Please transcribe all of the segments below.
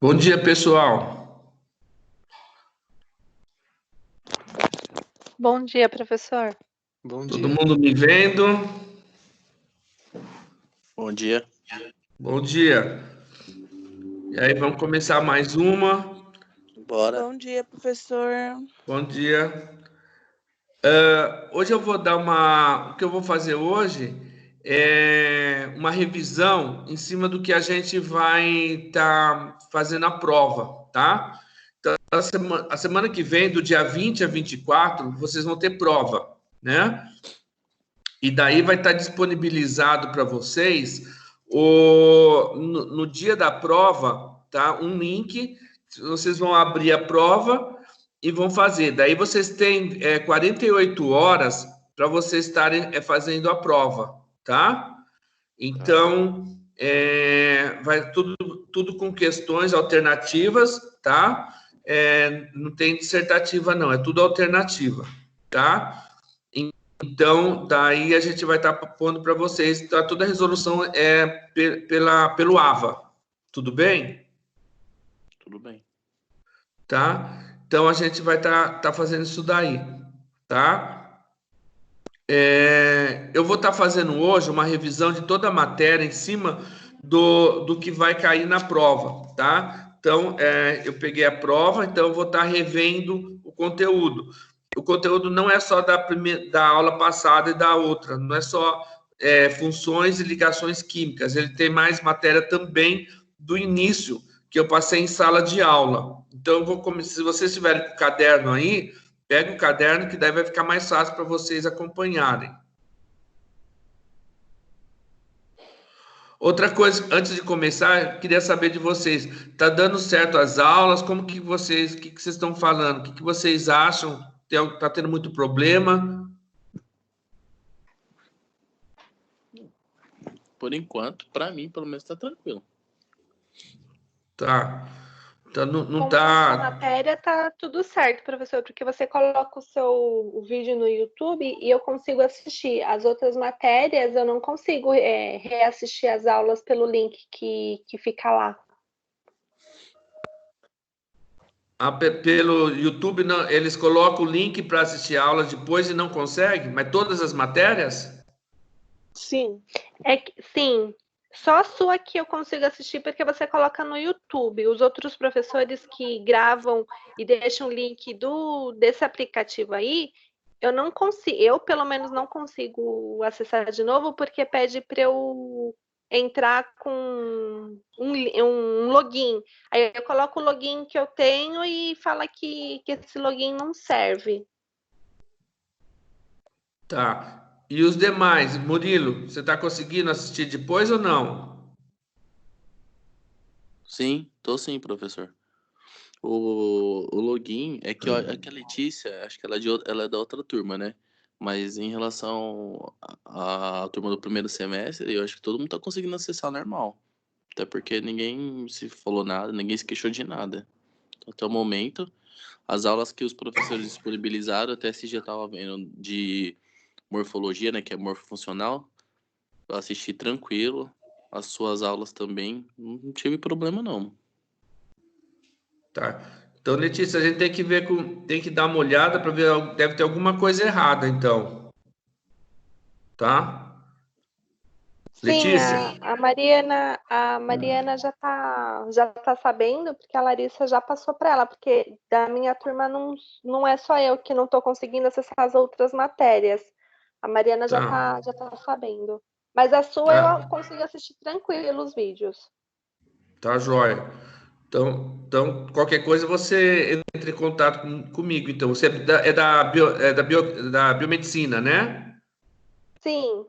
Bom dia, pessoal. Bom dia, professor. Bom Todo dia. mundo me vendo? Bom dia. Bom dia. E aí, vamos começar mais uma. Bora. Bom dia, professor. Bom dia. Hoje eu vou dar O que eu vou fazer hoje é uma revisão em cima do que a gente vai estar fazendo a prova, tá? Então, a semana que vem, do dia 20 a 24, vocês vão ter prova, né? E daí vai estar disponibilizado para vocês no dia da prova, tá? Um link, vocês vão abrir a prova e vão fazer. Daí vocês têm 48 horas para vocês estarem fazendo a prova, tá? Então, vai tudo com questões alternativas, tá? Não tem dissertativa, não, é tudo alternativa, tá? Então, daí a gente vai estar pondo para vocês, tá? Toda a resolução é pelo AVA. Tudo bem? Tudo bem. Tá? Então, a gente vai estar fazendo isso daí, tá? Eu vou estar fazendo hoje uma revisão de toda a matéria em cima do que vai cair na prova, tá? Então, eu peguei a prova, então eu vou estar revendo o conteúdo. O conteúdo não é só da aula passada e da outra, não é só funções e ligações químicas, ele tem mais matéria também do início, que eu passei em sala de aula. Então, eu vou começar, se vocês tiverem com o caderno aí, pega o caderno, que daí vai ficar mais fácil para vocês acompanharem. Outra coisa, antes de começar, eu queria saber de vocês, tá dando certo as aulas? Como que vocês, o que vocês estão falando? O que vocês acham? Tá tendo muito problema? Por enquanto, para mim, pelo menos, tá tranquilo. Tá. Então, não Com tá... essa matéria tá tudo certo, professor, porque você coloca o vídeo no YouTube e eu consigo assistir. As outras matérias eu não consigo reassistir as aulas pelo link que fica lá. Pelo YouTube, não, eles colocam o link para assistir a aula depois e não conseguem? Mas todas as matérias? Sim. Sim, só a sua que eu consigo assistir porque você coloca no YouTube. Os outros professores que gravam e deixam o link desse aplicativo aí, eu não consigo, eu pelo menos não consigo acessar de novo porque pede para eu entrar com um login. Aí eu coloco o login que eu tenho e fala que esse login não serve. Tá. E os demais? Murilo, você está conseguindo assistir depois ou não? Sim, tô sim, professor. O login é que, é que a Letícia, acho que ela é da outra turma, né? Mas em relação à turma do primeiro semestre, eu acho que todo mundo tá conseguindo acessar normal. Até porque ninguém se falou nada, ninguém se queixou de nada. Até o momento, as aulas que os professores disponibilizaram, até esse dia eu tava vendo de morfologia, né, que é morfofuncional, eu assisti tranquilo, as suas aulas também, não tive problema não. Tá. Então, Letícia, a gente tem que ver tem que dar uma olhada para ver, deve ter alguma coisa errada, então. Tá? Sim, Letícia? a Mariana já tá sabendo, porque a Larissa já passou para ela, porque da minha turma não é só eu que não estou conseguindo acessar as outras matérias. A Mariana Tá. já tá sabendo. Mas a sua Tá. eu consigo assistir tranquilo os vídeos. Tá, joia. Então, qualquer coisa você entra em contato comigo. Então, você da biomedicina, né? Sim,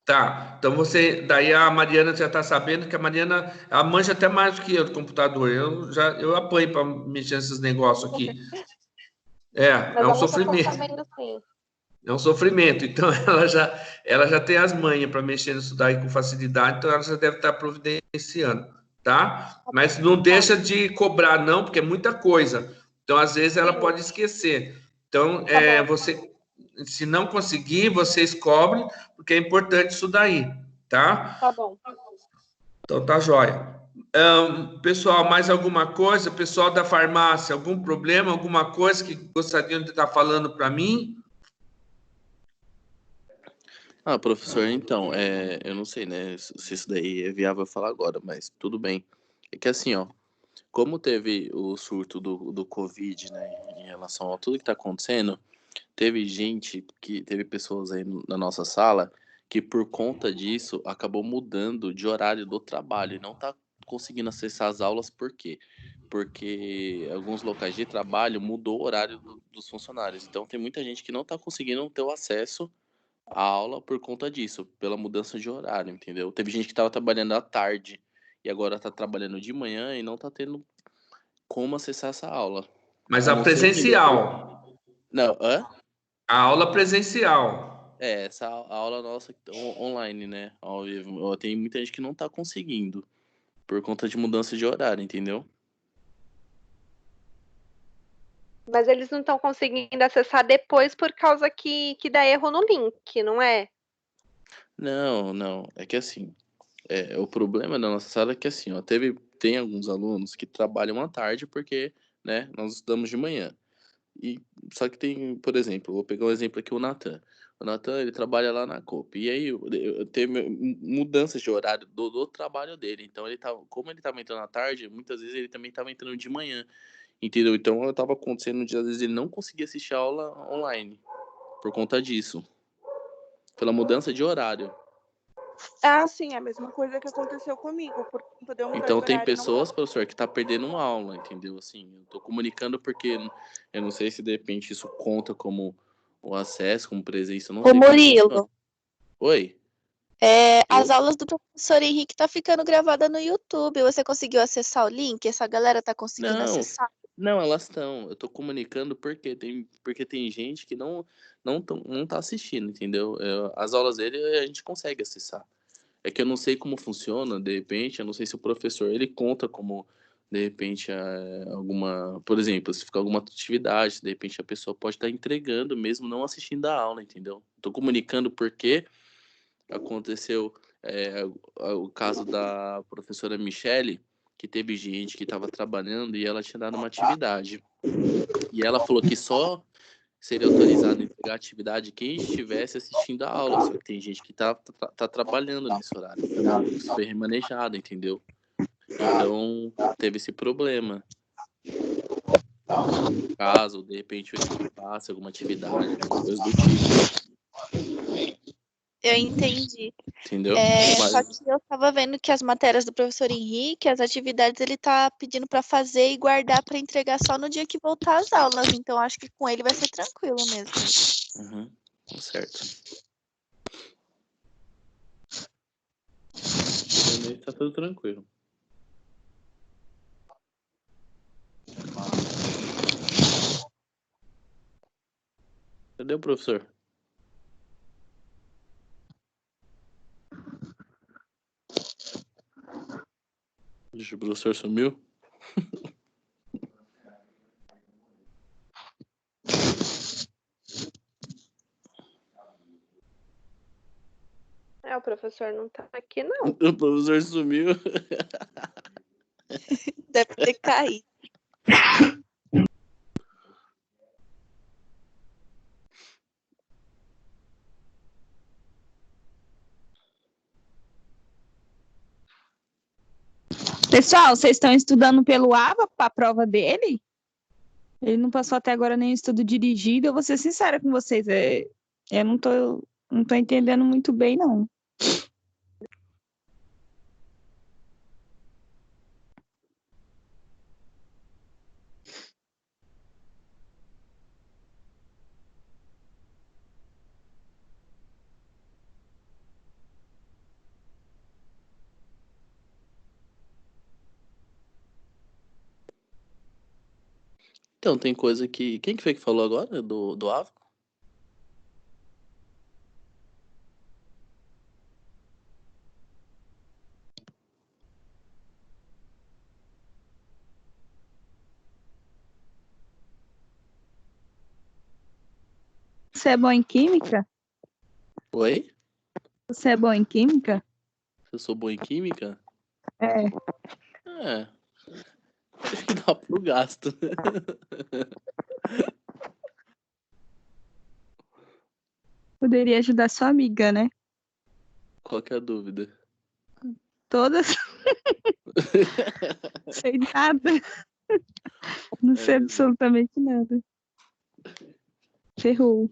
Tá. Então, daí a Mariana já tá sabendo que a Mariana, ela manja até mais do que eu do computador. Eu apanho para mexer nesses negócios aqui. É mas um ela já tá sofrimento. sabendo sim. É um sofrimento. Então, ela já tem as manhas para mexer nisso daí com facilidade, então ela já deve estar providenciando, tá? Mas não deixa de cobrar, não, porque é muita coisa. Então, às vezes, ela Sim, pode esquecer. Então, tá bom. se não conseguir, vocês cobrem, porque é importante isso daí, tá? Tá bom. Então, tá jóia. Pessoal, mais alguma coisa? Pessoal da farmácia, algum problema, alguma coisa que gostariam de estar falando para mim? Professor, então, eu não sei, né, se isso daí é viável falar agora, mas tudo bem. É que assim, ó, como teve o surto do Covid, né, em relação a tudo que tá acontecendo, teve pessoas aí na nossa sala que por conta disso acabou mudando de horário do trabalho e não tá conseguindo acessar as aulas, por quê? Porque alguns locais de trabalho mudou o horário dos funcionários. Então tem muita gente que não tá conseguindo ter o acesso à aula por conta disso, pela mudança de horário, entendeu? Teve gente que tava trabalhando à tarde e agora tá trabalhando de manhã e não tá tendo como acessar essa aula. Mas A a não ser que ele... presencial, Não, hã? a aula presencial. Essa aula nossa online, né? Ao vivo. Tem muita gente que não tá conseguindo por conta de mudança de horário, entendeu? Mas eles não estão conseguindo acessar depois por causa que dá erro no link, não é? Não, não. É que assim, o problema da nossa sala é que assim, ó, tem alguns alunos que trabalham à tarde porque, né, nós estudamos de manhã. E só que tem, por exemplo, vou pegar um exemplo aqui, o Natan. O Natan, ele trabalha lá na Coop. E aí teve mudanças de horário do trabalho dele. Então como ele tava entrando à tarde, muitas vezes ele também tava entrando de manhã. Entendeu? Então eu tava acontecendo às vezes ele não conseguia assistir a aula online por conta disso. Pela mudança de horário. Ah, sim, a mesma coisa que aconteceu comigo. Por conta de eu mudar de Então tem horário, não pessoas, posso. professor, que tá perdendo uma aula, entendeu? Assim, eu tô comunicando porque eu não sei se de repente isso conta como o acesso, como presença, eu não Ô sei como funciona. Murilo, Oi? as aulas do professor Henrique tá ficando gravadas no YouTube. Você conseguiu acessar o link? Essa galera tá conseguindo Não, acessar? não, elas estão. Eu tô comunicando porque tem gente que não tá assistindo, entendeu? As aulas dele a gente consegue acessar. É que eu não sei como funciona, de repente, eu não sei se o professor ele conta como, de repente, alguma, por exemplo, se ficar alguma atividade, de repente a pessoa pode estar entregando mesmo não assistindo a aula, entendeu? Tô comunicando porque aconteceu o caso da professora Michele, que teve gente que estava trabalhando e ela tinha dado uma atividade. E ela falou que só seria autorizado a entregar a atividade quem estivesse assistindo a aula. Só que tem gente que tá trabalhando nesse horário. Isso foi remanejado, entendeu? Então, teve esse problema. Caso, de repente, o Henrique passe alguma atividade, alguma coisa do tipo. Eu entendi. Entendeu? Só que eu tava vendo que as matérias do professor Henrique, as atividades, ele tá pedindo pra fazer e guardar pra entregar só no dia que voltar às aulas. Então acho que com ele vai ser tranquilo mesmo. Uhum, certo. Tá tudo tranquilo. Entendeu, professor? O professor sumiu? O professor não tá aqui, não. O professor sumiu. Deve ter caído. Pessoal, vocês estão estudando pelo ABA para a prova dele? Ele não passou até agora nem estudo dirigido. Eu vou ser sincera com vocês, eu não tô entendendo muito bem, não. Então, tem coisa que... Quem que foi que falou agora do Ava? Você é bom em química? Oi? Você é bom em química? Eu sou bom em química? É. Acho que dá pro gasto. Poderia ajudar sua amiga, né? Qual que é a dúvida? Todas. Sei nada. Não sei absolutamente nada. Ferrou.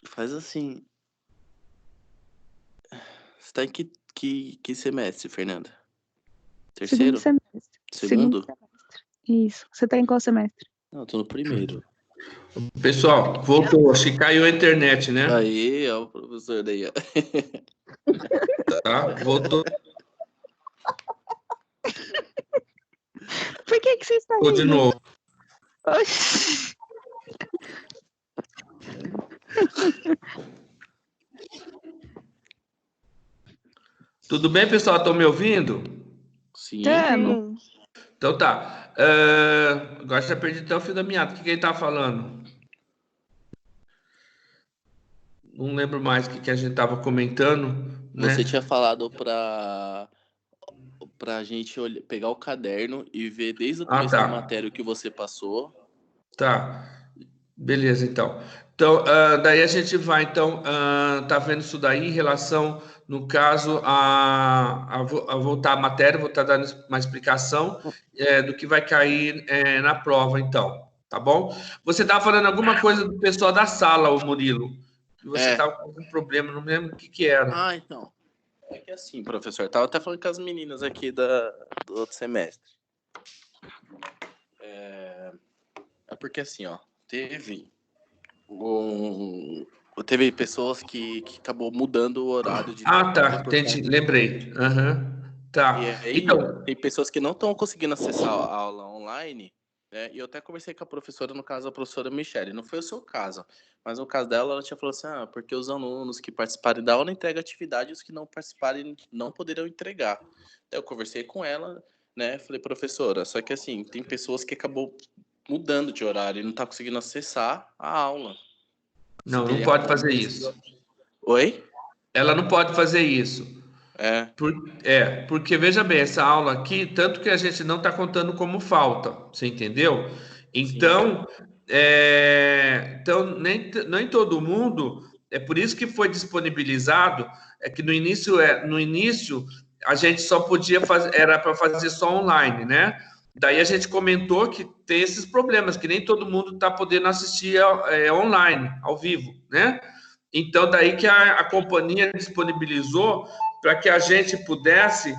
Faz assim. Você tá em que semestre, Fernanda? Terceiro? Segundo semestre. Segundo? Semestre. Isso. Você tá em qual semestre? Não, eu tô no primeiro. Pessoal, voltou. Acho que caiu a internet, né? Aí, ó, o professor daí, ó. Tá? Voltou Por que você está de rindo? novo. Oxi. Tudo bem, pessoal? Estão me ouvindo? Sim. Tamo. Então tá. Agora já perdi até o fio da meada. O que ele tá falando? Não lembro mais o que a gente tava comentando, né? Você tinha falado pra gente pegar o caderno e ver desde o começo tá. da matéria o que você passou. Tá. Beleza, então. Então, daí a gente vai, então, tá vendo isso daí em relação, no caso, a voltar à matéria, vou estar dando uma explicação do que vai cair na prova, então, tá bom? Você estava falando alguma coisa do pessoal da sala, o Murilo, que você estava com algum problema, não lembro o que era. Então. É que assim, professor, eu tava até falando com as meninas aqui do outro semestre. É porque assim, ó, teve pessoas que acabou mudando o horário de Tá, entendi, lembrei. Tá. E aí, Então, tem pessoas que não estão conseguindo acessar a aula online, né? E eu até conversei com a professora, no caso, a professora Michele. Não foi o seu caso, mas no caso dela, ela tinha falado assim, porque os alunos que participarem da aula entregam atividade e os que não participarem não poderão entregar. Daí eu conversei com ela, né? Falei, professora, só que assim, tem pessoas que acabou mudando de horário e não tá conseguindo acessar a aula. não pode fazer isso. Oi? Ela não pode fazer isso. Porque veja bem, essa aula aqui, tanto que a gente não está contando como falta, você entendeu? Então, então nem todo mundo, é por isso que foi disponibilizado, é que no início a gente só podia fazer, era para fazer só online, né? Daí a gente comentou que tem esses problemas, que nem todo mundo está podendo assistir online, ao vivo, né? Então, daí que a companhia disponibilizou para que a gente pudesse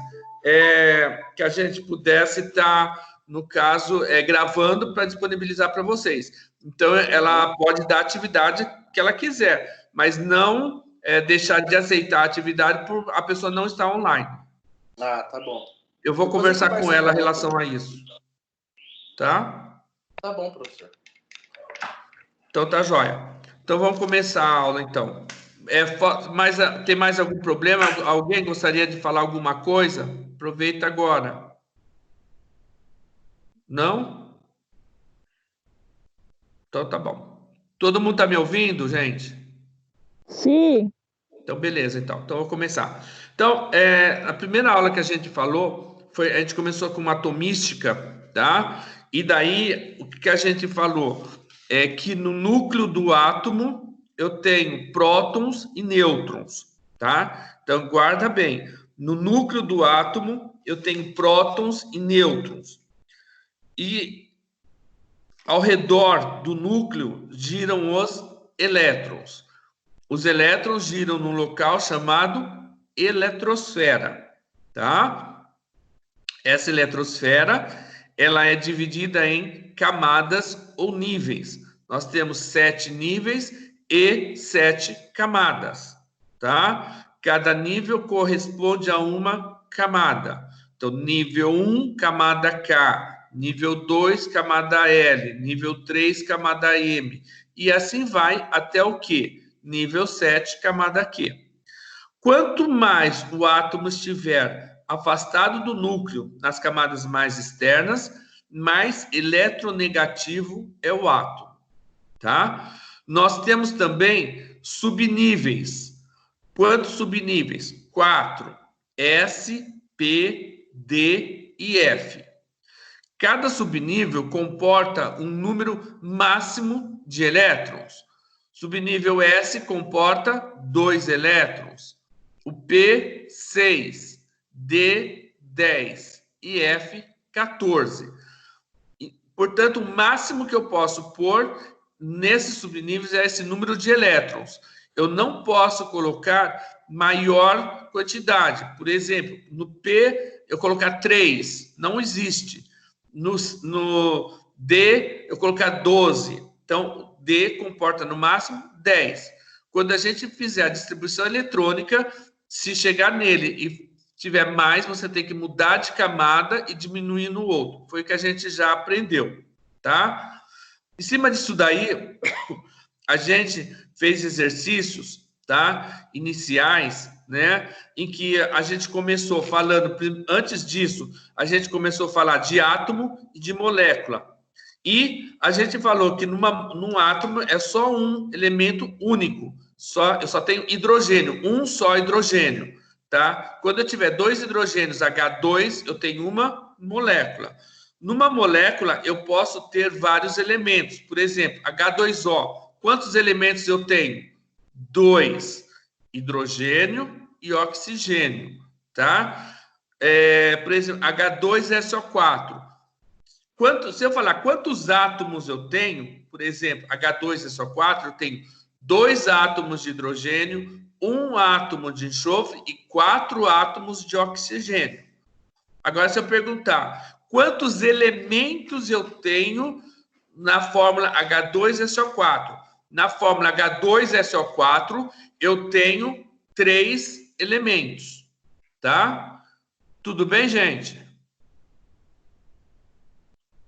estar, no caso, gravando para disponibilizar para vocês. Então, ela pode dar a atividade que ela quiser, mas não deixar de aceitar a atividade por a pessoa não estar online. Tá bom. Eu vou conversar com ela em relação a isso. Tá? Tá bom, professor. Então, tá jóia. Então, vamos começar a aula, então. Tem mais algum problema? Alguém gostaria de falar alguma coisa? Aproveita agora. Não? Então, tá bom. Todo mundo tá me ouvindo, gente? Sim. Então, beleza, então. Então, eu vou começar. Então, a primeira aula que a gente falou, a gente começou com uma atomística, tá? E daí, o que a gente falou? É que no núcleo do átomo, eu tenho prótons e nêutrons, tá? Então, guarda bem. No núcleo do átomo, eu tenho prótons e nêutrons. E ao redor do núcleo giram os elétrons. Os elétrons giram num local chamado eletrosfera, tá? Essa eletrosfera, ela é dividida em camadas ou níveis. Nós temos 7 níveis e 7 camadas, tá? Cada nível corresponde a uma camada. Então, nível 1, camada K, nível 2, camada L, nível 3, camada M, e assim vai até o Q, nível 7, camada Q. Quanto mais o átomo estiver afastado do núcleo, nas camadas mais externas, mais eletronegativo é o átomo, tá? Nós temos também subníveis. Quantos subníveis? 4. S, P, D e F. Cada subnível comporta um número máximo de elétrons. Subnível S comporta 2 elétrons. O P, 6. D, 10. E F, 14. Portanto, o máximo que eu posso pôr nesses subníveis é esse número de elétrons. Eu não posso colocar maior quantidade. Por exemplo, no P, eu colocar 3. Não existe. No D, eu colocar 12. Então, D comporta no máximo 10. Quando a gente fizer a distribuição eletrônica, se chegar nele e tiver mais, você tem que mudar de camada e diminuir no outro. Foi o que a gente já aprendeu, tá? Em cima disso daí, a gente fez exercícios, tá? Iniciais, né? Em que a gente começou falando, antes disso, a gente começou a falar de átomo e de molécula. E a gente falou que num átomo é só um elemento único. Eu só tenho hidrogênio, um só hidrogênio, tá? Quando eu tiver 2 hidrogênios H2, eu tenho uma molécula. Numa molécula, eu posso ter vários elementos. Por exemplo, H2O. Quantos elementos eu tenho? 2. Hidrogênio e oxigênio, tá? Por exemplo, H2SO4. Se eu falar quantos átomos eu tenho, por exemplo, H2SO4, eu tenho 2 átomos de hidrogênio, 1 átomo de enxofre e 4 átomos de oxigênio. Agora, se eu perguntar quantos elementos eu tenho na fórmula H2SO4, na fórmula H2SO4, eu tenho 3 elementos, tá? Tudo bem, gente?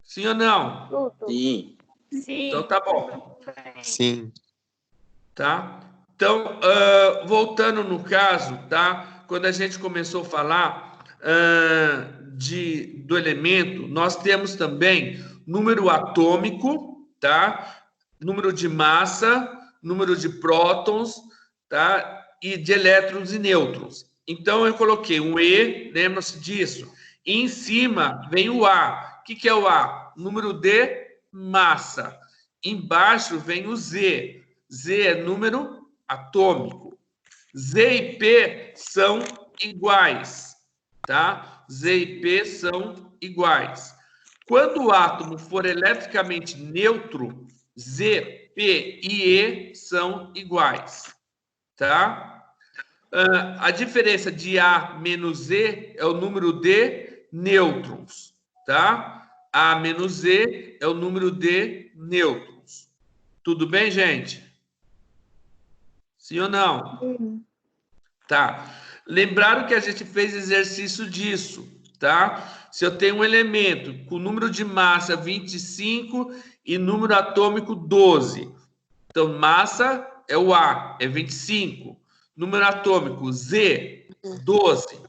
Sim ou não? Sim. Sim. Então, tá bom. Sim. Tá? Então, voltando no caso, tá? Quando a gente começou a falar do elemento, nós temos também número atômico, tá? Número de massa, número de prótons, tá? E de elétrons e nêutrons. Então, eu coloquei um E, lembra-se disso. E em cima vem o A. O que é o A? Número de massa. Embaixo vem o Z. Z é número atômico. Z e P são iguais, tá? Z e P são iguais. Quando o átomo for eletricamente neutro, Z, P e E são iguais, tá? A diferença de A menos E é o número de nêutrons, tá? A menos E é o número de nêutrons. Tudo bem, gente? Sim ou não? Tá. Lembraram que a gente fez exercício disso, tá? Se eu tenho um elemento com número de massa 25 e número atômico 12. Então, massa é o A, é 25. Número atômico Z, 12.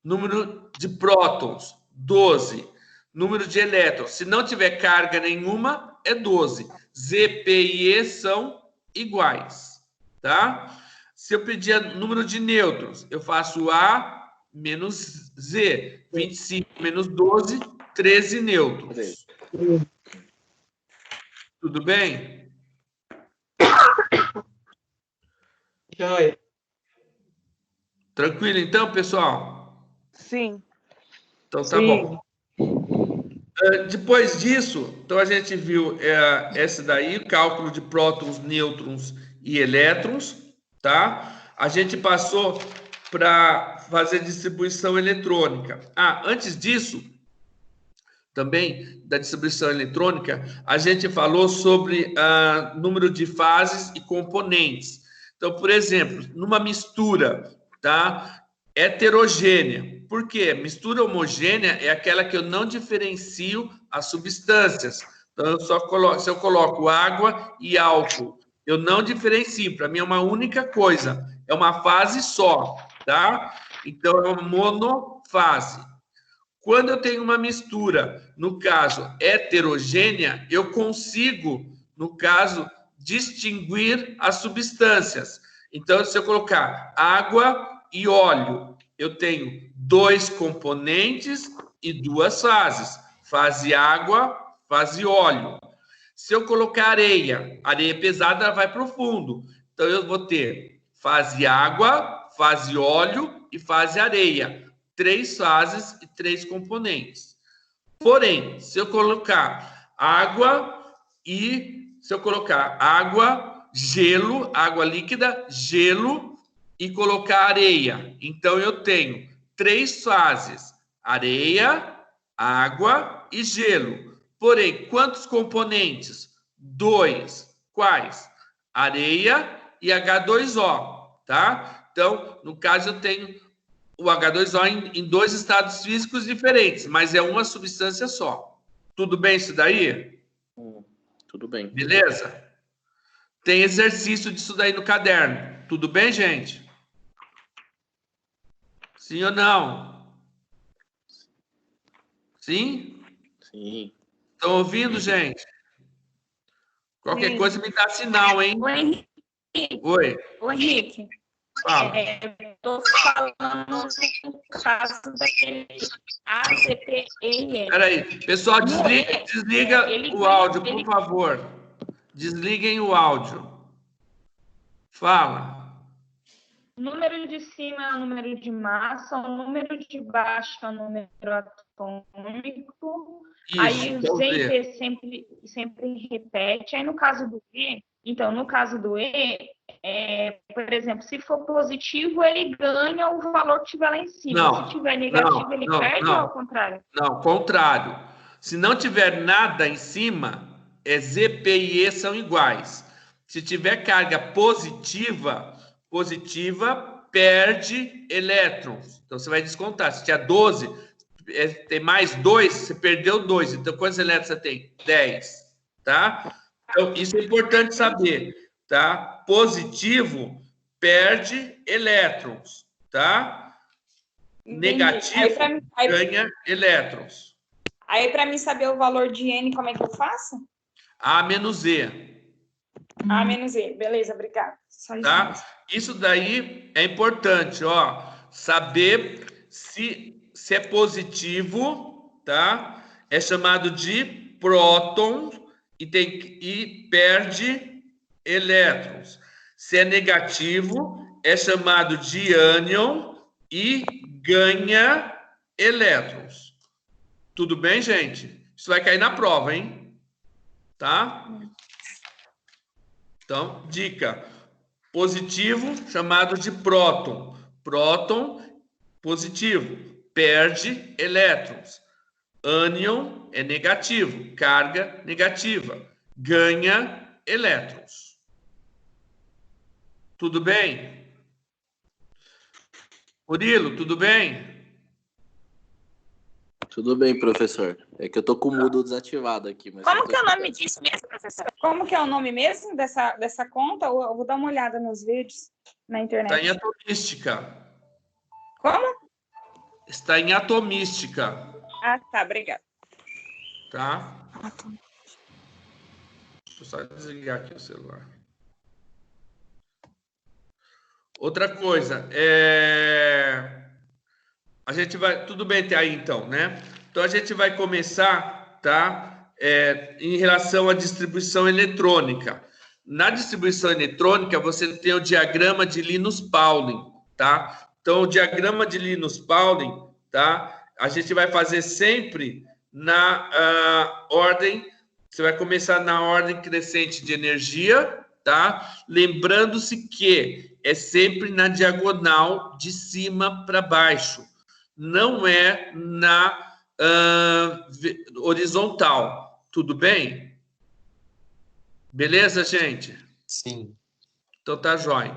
Número de prótons, 12. Número de elétrons, se não tiver carga nenhuma, é 12. Z, P e E são iguais, tá? Se eu pedir número de nêutrons, eu faço A menos Z. 25 menos 12, 13 nêutrons. Tudo bem? Joia. Tranquilo então, pessoal? Sim. Então tá bom. Depois disso, então a gente viu essa daí, cálculo de prótons, nêutrons e elétrons, tá? A gente passou para fazer distribuição eletrônica. Antes disso, também da distribuição eletrônica, a gente falou sobre número de fases e componentes. Então, por exemplo, numa mistura, tá? Heterogênea. Por quê? Mistura homogênea é aquela que eu não diferencio as substâncias. Então, se eu coloco água e álcool, eu não diferencio. Para mim é uma única coisa. É uma fase só, tá? Então, é uma monofase. Quando eu tenho uma mistura, no caso, heterogênea, eu consigo, no caso, distinguir as substâncias. Então, se eu colocar água e óleo, eu tenho 2 componentes e 2 fases. Fase água, fase óleo. Se eu colocar areia pesada, ela vai para o fundo. Então, eu vou ter fase água, fase óleo e fase areia. 3 fases e 3 componentes. Porém, se eu colocar gelo, água líquida, gelo e colocar areia. Então, eu tenho 3 fases, areia, água e gelo. Porém, quantos componentes? 2. Quais? Areia e H2O, tá? Então, no caso, eu tenho o H2O em 2 estados físicos diferentes, mas é uma substância só. Tudo bem isso daí? Tudo bem. Beleza? Tem exercício disso daí no caderno. Tudo bem, gente? Sim ou não? Sim? Sim. Estão ouvindo, gente? Qualquer Sim. coisa me dá sinal, hein? Ô, Henrique. Oi, Ô, Henrique. fala. Tô falando no caso daquele ACPEN. Peraí, pessoal, desliga ele o ganha- áudio, por ele- favor. Desliguem o áudio. Fala. O número de cima é o número de massa, o número de baixo é o número atômico. Isso, Aí o quer Z e ver. P sempre repete. Aí no caso do E, por exemplo, se for positivo, ele ganha o valor que tiver lá em cima. Não, Se tiver negativo, ele perde não. ou ao contrário? Não, contrário. Se não tiver nada em cima, Z, P e E são iguais. Se tiver carga positiva, perde elétrons. Então, você vai descontar. Se tinha 12, tem mais 2, você perdeu 2. Então, quantos elétrons você tem? 10. Tá? Então, isso é importante saber. Tá? Positivo perde elétrons. Tá? Negativo ganha elétrons. Aí, para mim saber o valor de N, como é que eu faço? A menos E. A menos E. Beleza, obrigada. Só isso Tá? mesmo. Isso daí é importante, ó. Saber se é positivo, tá? É chamado de próton e perde elétrons. Se é negativo, é chamado de ânion e ganha elétrons. Tudo bem, gente? Isso vai cair na prova, hein? Tá? Então, dica. Positivo, chamado de próton. Próton, positivo, perde elétrons. Ânion é negativo, carga negativa. Ganha elétrons. Tudo bem? Murilo, tudo bem? Tudo bem, professor. É que eu tô com o mudo desativado aqui. Mas Como que é o nome disso mesmo, professor? Como que é o nome mesmo dessa conta? Eu vou dar uma olhada nos vídeos na internet. Está em atomística. Como? Está em atomística. Ah, tá, obrigada. Tá? Deixa eu só desligar aqui o celular. Outra coisa, a gente vai... Tudo bem até aí, então, né? Então, a gente vai começar, tá? Em relação à distribuição eletrônica. Na distribuição eletrônica, você tem o diagrama de Linus-Pauling, tá? Então, o diagrama de Linus-Pauling, tá? A gente vai fazer sempre na ordem... Você vai começar na ordem crescente de energia, tá? Lembrando-se que é sempre na diagonal de cima para baixo. Não é na horizontal. Tudo bem? Beleza, gente? Sim. Então tá jóia.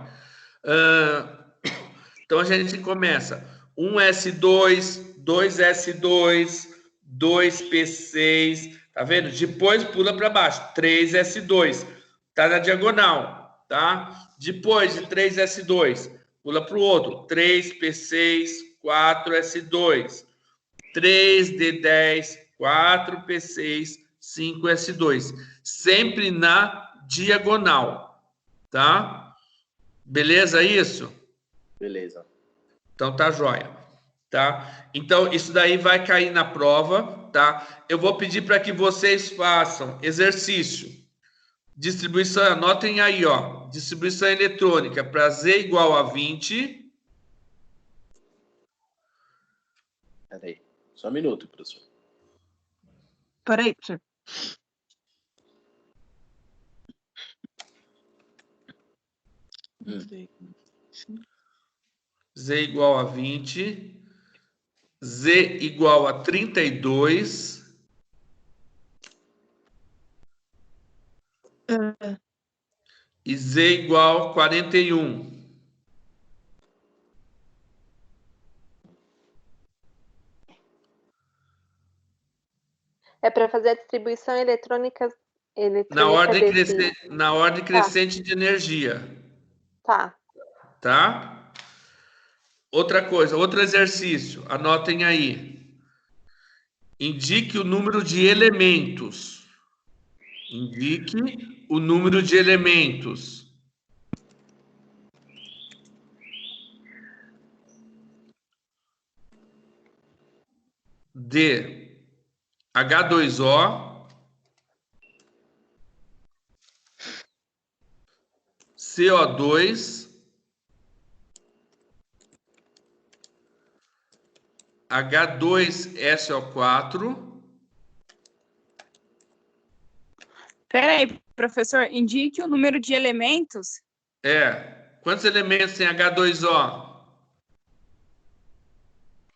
Então a gente começa. 1S2, 2S2, 2P6... Tá vendo? Depois pula para baixo. 3S2. Tá na diagonal, tá? Depois de 3S2, pula para o outro. 3P6, 4S2. 3D10, 4P6, 5S2. Sempre na diagonal, tá? Beleza isso? Beleza. Então tá jóia, tá? Então isso daí vai cair na prova, tá? Eu vou pedir para que vocês façam exercício. Distribuição, anotem aí, ó. Distribuição eletrônica para Z igual a 20. Peraí. Só um minuto, professor. Peraí, professor. Z igual a 20. Z igual a 32. E Z igual a 41. É para fazer a distribuição eletrônica Na ordem crescente de energia. Tá. Tá? Outra coisa, outro exercício, anotem aí. Indique o número de elementos. Indique o número de elementos. De H2O, CO2, H2SO4. Peraí, professor, indique o número de elementos. Quantos elementos tem H2O?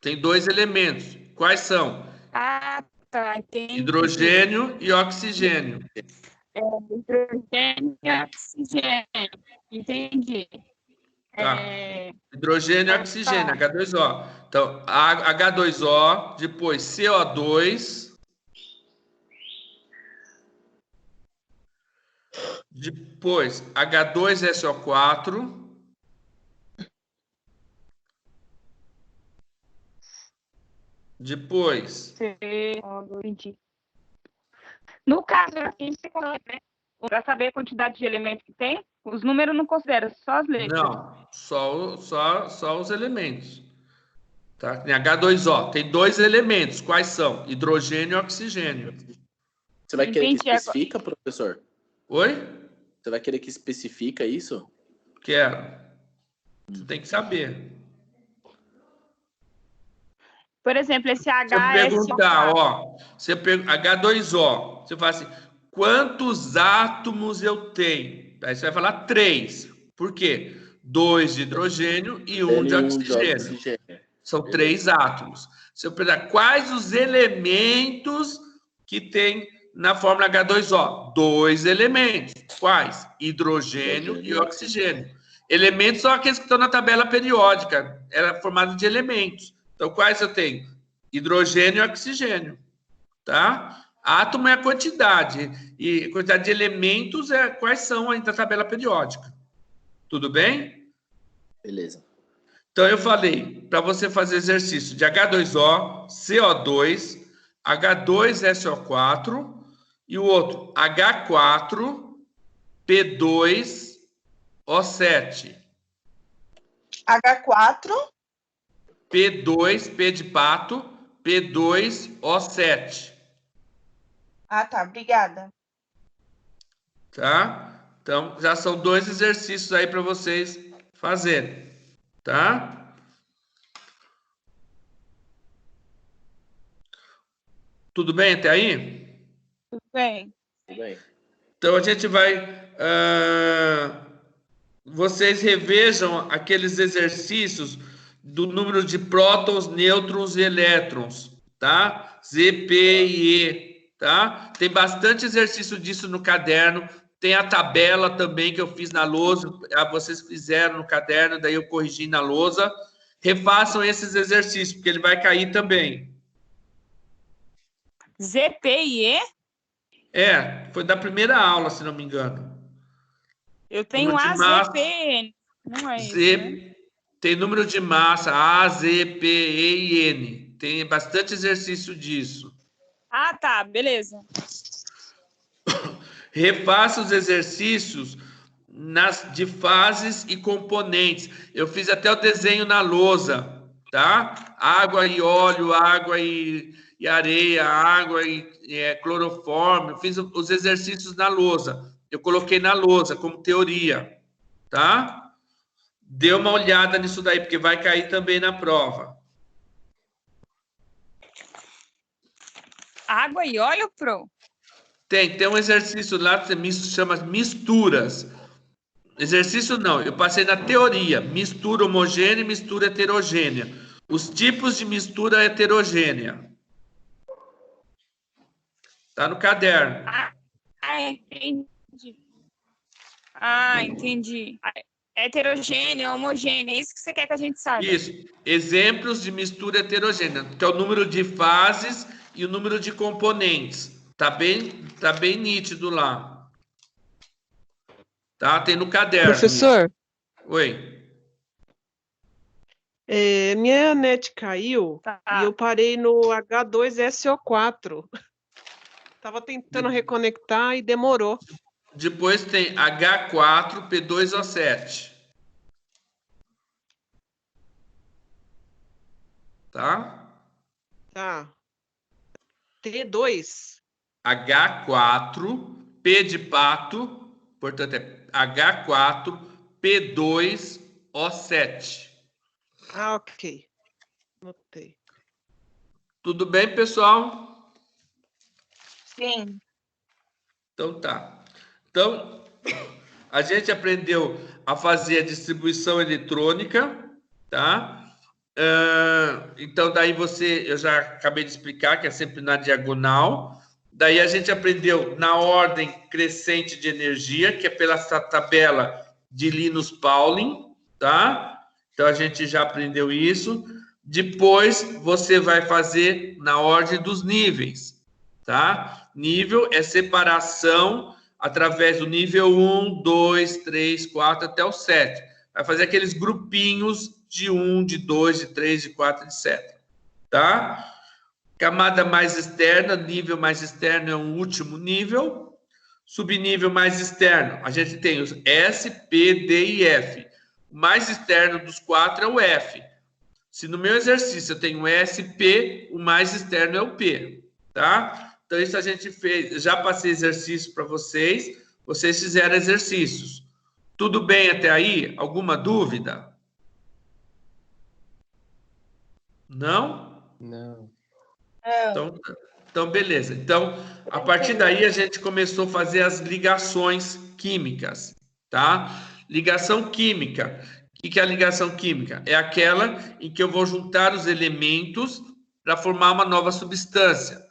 Tem 2 elementos. Quais são? Ah, tá, entendi. Hidrogênio e oxigênio. Hidrogênio e oxigênio. Entendi. Tá. Hidrogênio e oxigênio, H2O. Então, H2O, depois CO2, depois H2SO4, depois... Entendi. No caso, aqui, você falou, né? Para saber a quantidade de elementos que tem, os números não consideram, só as letras. Não, só os elementos. Tá? Tem H2O, tem 2 elementos. Quais são? Hidrogênio e oxigênio. Você vai querer que especifica, professor? Oi? Você vai querer que especifica isso? Quero. Você tem que saber. Por exemplo, esse Se eu perguntar, ó, H2O, você fala assim, quantos átomos eu tenho? Aí você vai falar 3. Por quê? 2 de hidrogênio e 1 de oxigênio. São 3 átomos. Se eu perguntar quais os elementos que tem na fórmula H2O? 2 elementos. Quais? Hidrogênio e oxigênio. Elementos são aqueles que estão na tabela periódica. Era formado de elementos. Então, quais eu tenho? Hidrogênio e oxigênio, tá? Átomo é a quantidade, e a quantidade de elementos é quais são aí da tabela periódica. Tudo bem? Beleza. Então, eu falei para você fazer exercício de H2O, CO2, H2SO4 e o outro H4, P2O7. H4... P2, P de pato, P2O7. Ah, tá. Obrigada. Tá? Então, já são 2 exercícios aí para vocês fazerem. Tá? Tudo bem até aí? Tudo bem. Tudo bem. Então, a gente vai... vocês revejam aqueles exercícios do número de prótons, nêutrons e elétrons, tá? Z, P e E, tá? Tem bastante exercício disso no caderno, tem a tabela também que eu fiz na lousa, vocês fizeram no caderno, daí eu corrigi na lousa. Refaçam esses exercícios, porque ele vai cair também. Z, P e E? Foi da primeira aula, se não me engano. Eu tenho A, Z, P, N. Não é isso, né? Tem número de massa, A, Z, P, E e N. Tem bastante exercício disso. Ah, tá, beleza. Refaça os exercícios de fases e componentes. Eu fiz até o desenho na lousa, tá? Água e óleo, água e areia, água e cloroforme. Eu fiz os exercícios na lousa. Eu coloquei na lousa como teoria, tá? Dê uma olhada nisso daí, porque vai cair também na prova. Água e óleo, Pro? Tem um exercício lá que chama misturas. Exercício não, eu passei na teoria. Mistura homogênea e mistura heterogênea. Os tipos de mistura heterogênea. Tá no caderno. Entendi. Entendi. Heterogêneo, homogêneo, é isso que você quer que a gente saiba? Isso. Exemplos de mistura heterogênea, que é o número de fases e o número de componentes. Tá bem nítido lá. Tá? Tem no caderno. Professor? Oi. Minha net caiu e eu parei no H2SO4. Tava tentando reconectar e demorou. Depois tem H4P2O7. Tá? Tá. T2. H4, P de pato, portanto é H4P2O7. Ok. Notei. Tudo bem, pessoal? Sim. Então tá. Então, a gente aprendeu a fazer a distribuição eletrônica, tá? Então, daí eu já acabei de explicar que é sempre na diagonal. Daí a gente aprendeu na ordem crescente de energia, que é pela tabela de Linus Pauling, tá? Então, a gente já aprendeu isso. Depois, você vai fazer na ordem dos níveis, tá? Nível é separação através do nível 1, 2, 3, 4 até o 7. Vai fazer aqueles grupinhos de 1, de 2, de 3, de 4, etc. Tá? Camada mais externa, nível mais externo é um último nível. Subnível mais externo, a gente tem os S, P, D e F. O mais externo dos 4 é o F. Se no meu exercício eu tenho S, P, o mais externo é o P. Tá? Então, isso a gente fez. Já passei exercício para vocês. Vocês fizeram exercícios. Tudo bem até aí? Alguma dúvida? Não? Não. Então, beleza. Então, a partir daí, a gente começou a fazer as ligações químicas, tá? Ligação química. O que é a ligação química? É aquela em que eu vou juntar os elementos para formar uma nova substância.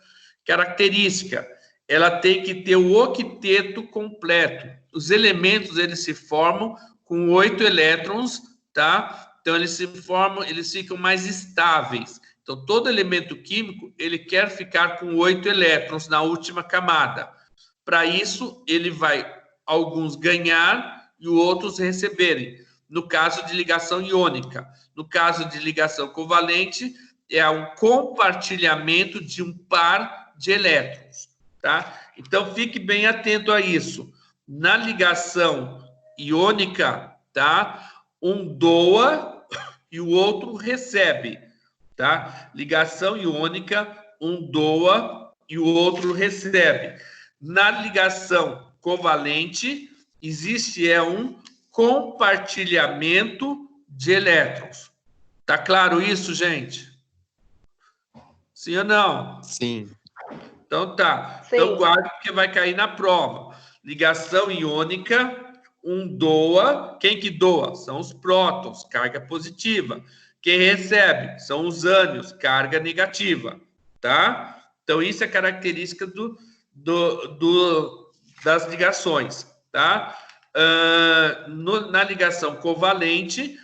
Característica, ela tem que ter o octeto completo. Os elementos, eles se formam com 8 elétrons, tá? Então, eles ficam mais estáveis. Então, todo elemento químico, ele quer ficar com 8 elétrons na última camada. Para isso, ele vai, alguns ganhar e outros receberem. No caso de ligação iônica. No caso de ligação covalente, é um compartilhamento de um par de elétrons, tá? Então, fique bem atento a isso. Na ligação iônica, tá? Um doa e o outro recebe, tá? Ligação iônica, um doa e o outro recebe. Na ligação covalente, existe um compartilhamento de elétrons. Tá claro isso, gente? Sim ou não? Sim. Então tá. Sim. Então guarde porque vai cair na prova. Ligação iônica, um doa. Quem que doa? São os prótons, carga positiva. Quem recebe? São os ânions, carga negativa. Tá? Então isso é característica das ligações. Tá? Na ligação covalente,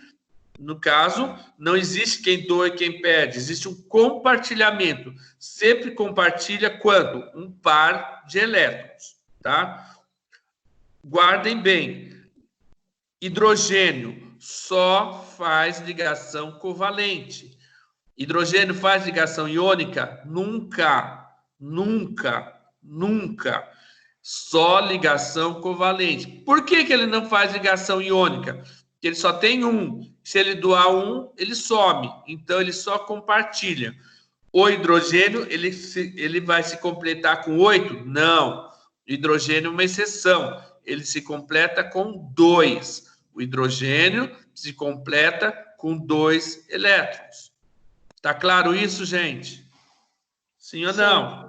no caso, não existe quem doa e quem perde, existe um compartilhamento. Sempre compartilha quando? Um par de elétrons, tá? Guardem bem. Hidrogênio só faz ligação covalente. Hidrogênio faz ligação iônica? Nunca, nunca, nunca. Só ligação covalente. Por que que ele não faz ligação iônica? Porque ele só tem um. Se ele doar um, ele some. Então, ele só compartilha. O hidrogênio, ele vai se completar com 8? Não. O hidrogênio é uma exceção. Ele se completa com 2. O hidrogênio se completa com 2 elétrons. Tá claro isso, gente? Sim ou não? Sim.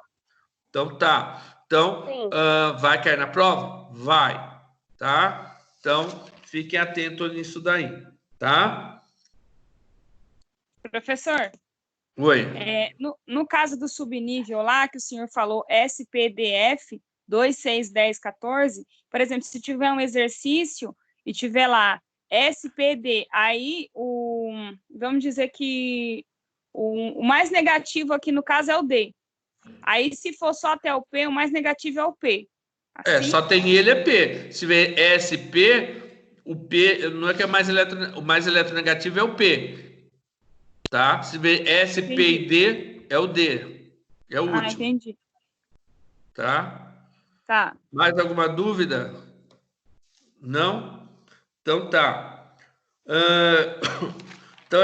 Então, tá. Então, vai cair na prova? Vai. Tá? Então, fiquem atentos nisso daí. Tá? Professor. Oi. No caso do subnível lá, que o senhor falou, SPDF 2, 6, 10, 14, por exemplo, se tiver um exercício e tiver lá SPD, aí vamos dizer que o mais negativo aqui no caso é o D. Aí, se for só até o P, o mais negativo é o P. Assim? Só tem ele é P. Se tiver SP, o P não é que é o mais eletronegativo é o P. Tá? Se tiver SP entendi. E D, é o D. É o último. Entendi. Tá? Tá. Mais alguma dúvida? Não? Então tá. Então,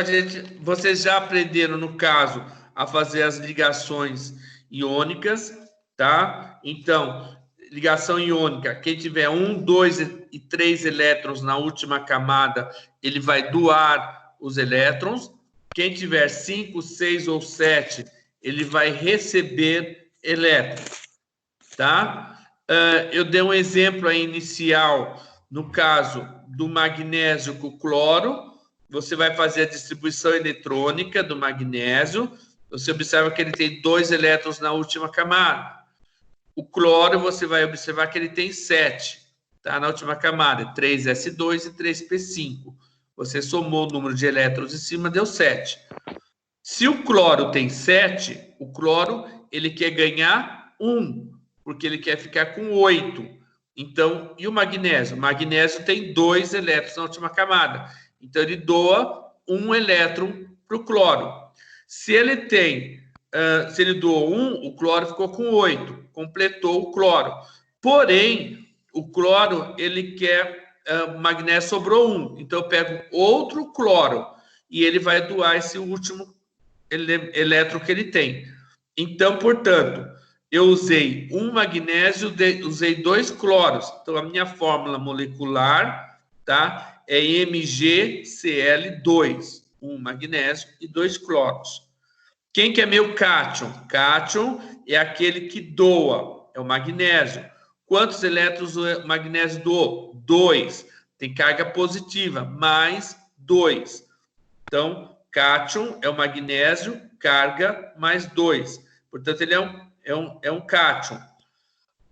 vocês já aprenderam, no caso, a fazer as ligações iônicas, tá? Então, ligação iônica, quem tiver 1, 2 e 3 elétrons na última camada, ele vai doar os elétrons. Quem tiver 5, 6 ou 7, ele vai receber elétrons, tá? Eu dei um exemplo aí inicial, no caso do magnésio com o cloro. Você vai fazer a distribuição eletrônica do magnésio. Você observa que ele tem 2 elétrons na última camada. O cloro, você vai observar que ele tem 7, tá? Na última camada, 3s2 e 3p5. Você somou o número de elétrons em cima, deu 7. Se o cloro tem 7, o cloro, ele quer ganhar 1, porque ele quer ficar com 8. Então, e o magnésio? O magnésio tem 2 elétrons na última camada. Então, ele doa 1 elétron para o cloro. Se ele doou 1, o cloro ficou com 8. Completou o cloro. Porém, o cloro, ele quer... o magnésio sobrou 1. Então, eu pego outro cloro e ele vai doar esse último elétron que ele tem. Então, portanto, eu usei um magnésio, usei 2 cloros. Então, a minha fórmula molecular, tá, é MgCl2. 1 magnésio e 2 cloros. Quem que é meu cátion? Cátion é aquele que doa, é o magnésio. Quantos elétrons o magnésio doou? 2. Tem carga positiva, mais 2. Então, cátion é o magnésio, carga mais 2. Portanto, ele é um cátion.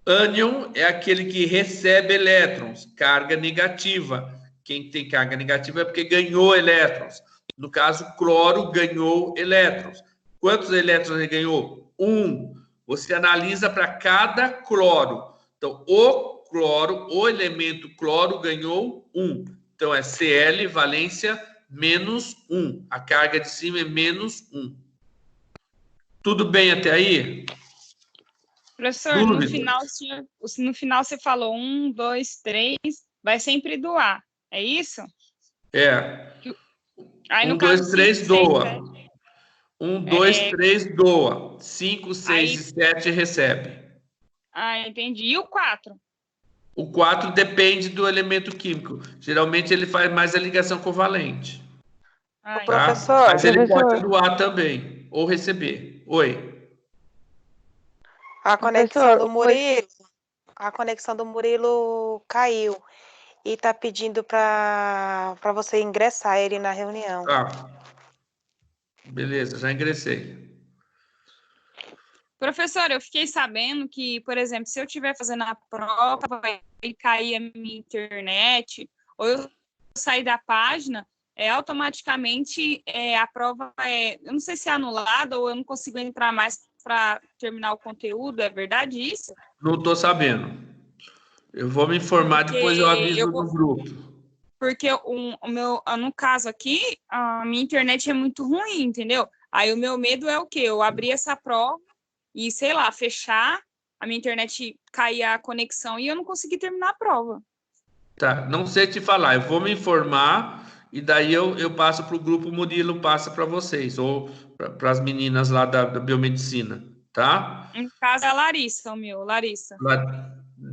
Ânion é aquele que recebe elétrons, carga negativa. Quem tem carga negativa é porque ganhou elétrons. No caso, cloro ganhou elétrons. Quantos elétrons ele ganhou? 1. Você analisa para cada cloro. Então, o elemento cloro ganhou 1. Então, é Cl, valência, menos 1. A carga de cima é menos 1. Tudo bem até aí? Professor, no final você falou 1, 2, 3, vai sempre doar. É isso? Aí, 1, 2, 3 doa. 1, 2, 3 doa. 5, 6 e 7 recebe. Entendi. E o 4? O 4 depende do elemento químico. Geralmente ele faz mais a ligação covalente. Tá? Professor. Mas ele pode doar também, ou receber. Oi. A conexão do Murilo caiu. E está pedindo para você ingressar ele na reunião. Tá. Beleza, já ingressei. Professor, eu fiquei sabendo que, por exemplo, se eu estiver fazendo a prova e cair a minha internet, ou eu sair da página, automaticamente a prova eu não sei se é anulada ou eu não consigo entrar mais para terminar o conteúdo. É verdade isso? Não estou sabendo. Eu vou me informar, depois eu aviso no grupo. Porque no caso aqui, a minha internet é muito ruim, entendeu? Aí o meu medo é o quê? Eu abrir essa prova e, sei lá, fechar a minha internet cair a conexão e eu não consegui terminar a prova. Tá, não sei te falar, eu vou me informar e daí eu passo para o grupo, o Murilo passa para vocês, ou para as meninas lá da biomedicina, tá? No caso é a Larissa, o meu, Larissa.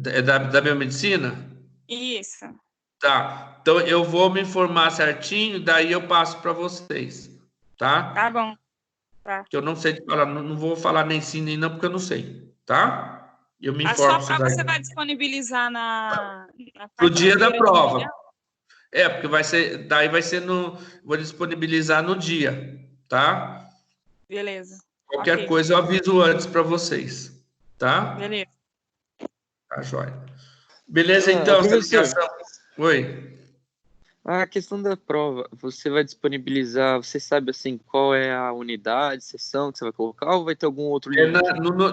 É da biomedicina? Isso. Tá, então eu vou me informar certinho, daí eu passo para vocês, tá? Tá bom. Tá. Que eu não sei te falar, não vou falar nem sim nem não, porque eu não sei, tá? Eu me A informo. sua prova você vai disponibilizar na pro dia da prova. Dia? É, porque vai ser, daí vai ser vou disponibilizar no dia, tá? Beleza. Qualquer Ok. coisa eu aviso antes para vocês, tá? Beleza. Tá, joia. Beleza, então, essa professor. ligação. Oi. A questão da prova, você vai disponibilizar, você sabe assim qual é a unidade, sessão que você vai colocar ou vai ter algum outro É limite?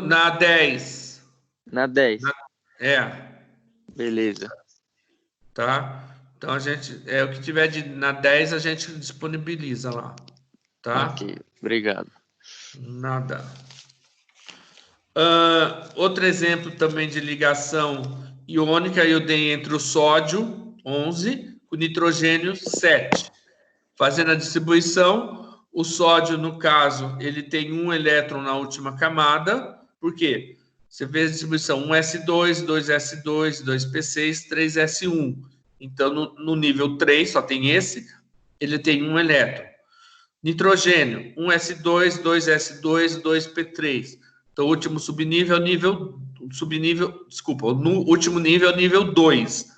na 10. Na 10. É. Beleza. Tá? Então a gente, o que tiver na 10 a gente disponibiliza lá, tá? Ok, obrigado. Nada. Outro exemplo também de ligação iônica eu dei entre o sódio 11 e o nitrogênio 7. Fazendo a distribuição, o sódio, no caso, ele tem um elétron na última camada. Por quê? Você vê a distribuição 1s2, 2s2, 2p6, 3s1. Então, no nível 3, só tem esse, ele tem um elétron. Nitrogênio, 1s2, 2s2, 2p3. Então, o último subnível é o nível... no último nível é o nível 2.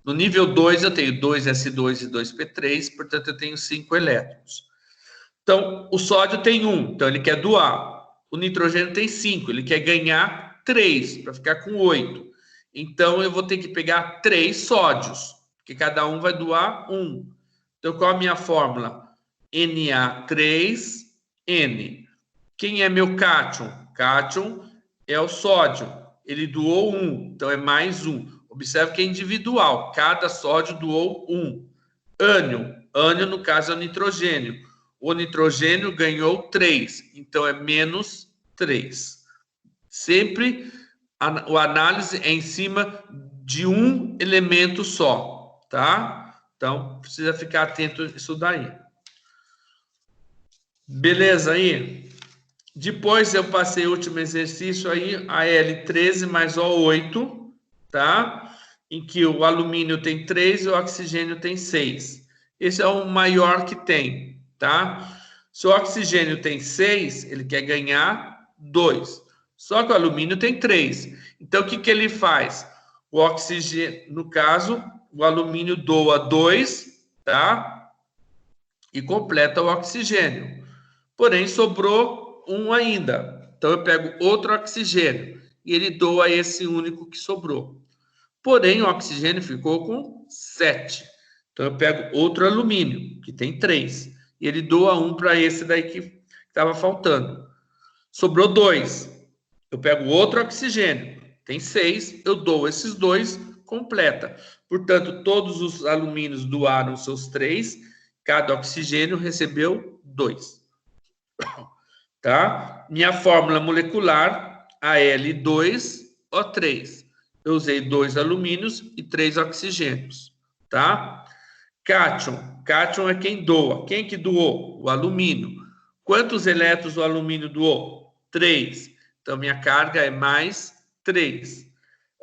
No nível 2, eu tenho 2s2 e 2p3, portanto, eu tenho 5 elétrons. Então, o sódio tem 1, então ele quer doar. O nitrogênio tem 5, ele quer ganhar 3, para ficar com 8. Então, eu vou ter que pegar 3 sódios, porque cada um vai doar 1. Então, qual a minha fórmula? Na3N. Quem é meu cátion? Cátion é o sódio. Ele doou 1, então é mais 1. Observe que é individual, cada sódio doou 1. Ânion, no caso é o nitrogênio. O nitrogênio ganhou 3, então é menos 3. Sempre a análise é em cima de um elemento só, tá? Então, precisa ficar atento a isso daí. Beleza aí? Depois eu passei o último exercício aí, a L13 mais O8, tá? Em que o alumínio tem 3 e o oxigênio tem 6. Esse é o maior que tem, tá? Se o oxigênio tem 6, ele quer ganhar 2. Só que o alumínio tem 3. Então, o que que ele faz? O oxigênio, no caso, o alumínio doa 2, tá? E completa o oxigênio. Porém, sobrou 1 ainda. Então, eu pego outro oxigênio e ele doa esse único que sobrou. Porém, o oxigênio ficou com 7. Então, eu pego outro alumínio, que tem 3. E ele doa 1 para esse daí que estava faltando. Sobrou 2. Eu pego outro oxigênio. Tem 6. Eu dou esses 2, completa. Portanto, todos os alumínios doaram seus 3. Cada oxigênio recebeu 2. Tá? Minha fórmula molecular, Al2O3. Eu usei 2 alumínios e 3 oxigênios, tá? Cátion. Cátion é quem doa. Quem que doou? O alumínio. Quantos elétrons o alumínio doou? 3. Então, minha carga é mais 3.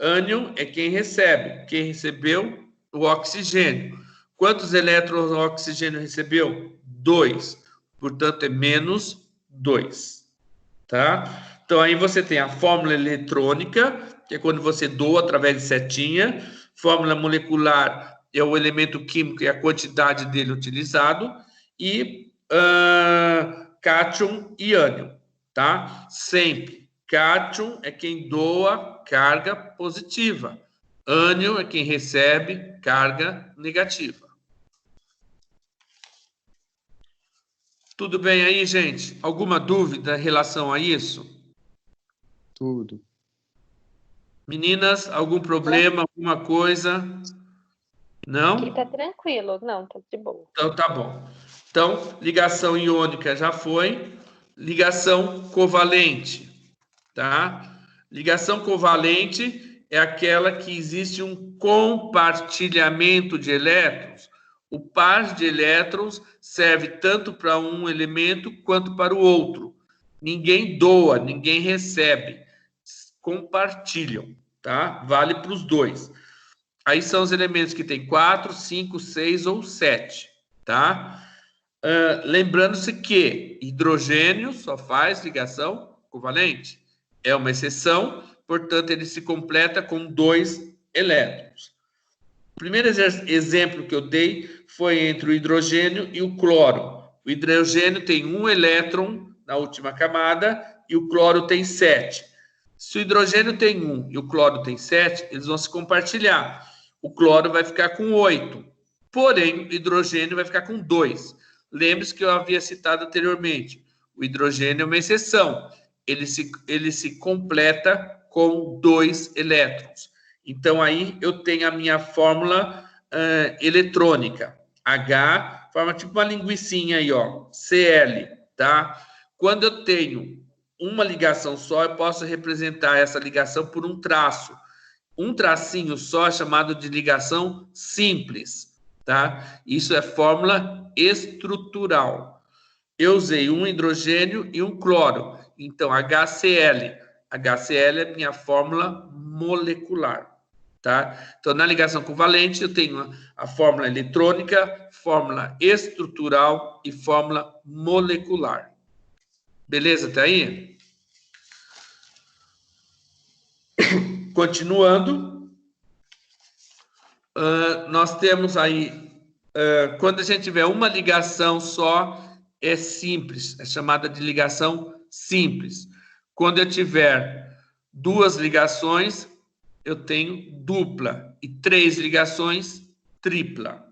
Ânion é quem recebe. Quem recebeu? O oxigênio. Quantos elétrons o oxigênio recebeu? 2. Portanto, é menos 2. Tá? Então, aí você tem a fórmula eletrônica, que é quando você doa através de setinha. Fórmula molecular é o elemento químico e a quantidade dele utilizado. E cátion e ânion, tá? Sempre. Cátion é quem doa carga positiva. Ânion é quem recebe carga negativa. Tudo bem aí, gente? Alguma dúvida em relação a isso? Tudo. Meninas, algum problema, alguma coisa? Não? Aqui tá tranquilo, não, tá de boa. Então, tá bom. Então, ligação iônica já foi. Ligação covalente, tá? Ligação covalente é aquela que existe um compartilhamento de elétrons. O par de elétrons serve tanto para um elemento quanto para o outro. Ninguém doa, ninguém recebe. Compartilham, tá? Vale para os dois. Aí são os elementos que tem 4, 5, 6 ou 7, tá? Lembrando-se que hidrogênio só faz ligação covalente. É uma exceção, portanto, ele se completa com 2 elétrons. O primeiro exemplo que eu dei foi entre o hidrogênio e o cloro. O hidrogênio tem 1 elétron na última camada e o cloro tem 7. Se o hidrogênio tem 1 e o cloro tem 7, eles vão se compartilhar. O cloro vai ficar com 8, porém o hidrogênio vai ficar com 2. Lembre-se que eu havia citado anteriormente, o hidrogênio é uma exceção, ele se completa com 2 elétrons. Então, aí eu tenho a minha fórmula eletrônica. H, forma tipo uma linguicinha aí, ó, Cl, tá? Quando eu tenho uma ligação só, eu posso representar essa ligação por um traço. Um tracinho só é chamado de ligação simples, tá? Isso é fórmula estrutural. Eu usei um hidrogênio e um cloro, então HCl. HCl é minha fórmula molecular, tá? Então, na ligação covalente, eu tenho a fórmula eletrônica, fórmula estrutural e fórmula molecular. Beleza, até aí? Continuando, nós temos aí, quando a gente tiver uma ligação só, é simples, é chamada de ligação simples. Quando eu tiver 2 ligações, eu tenho dupla, e 3 ligações, tripla,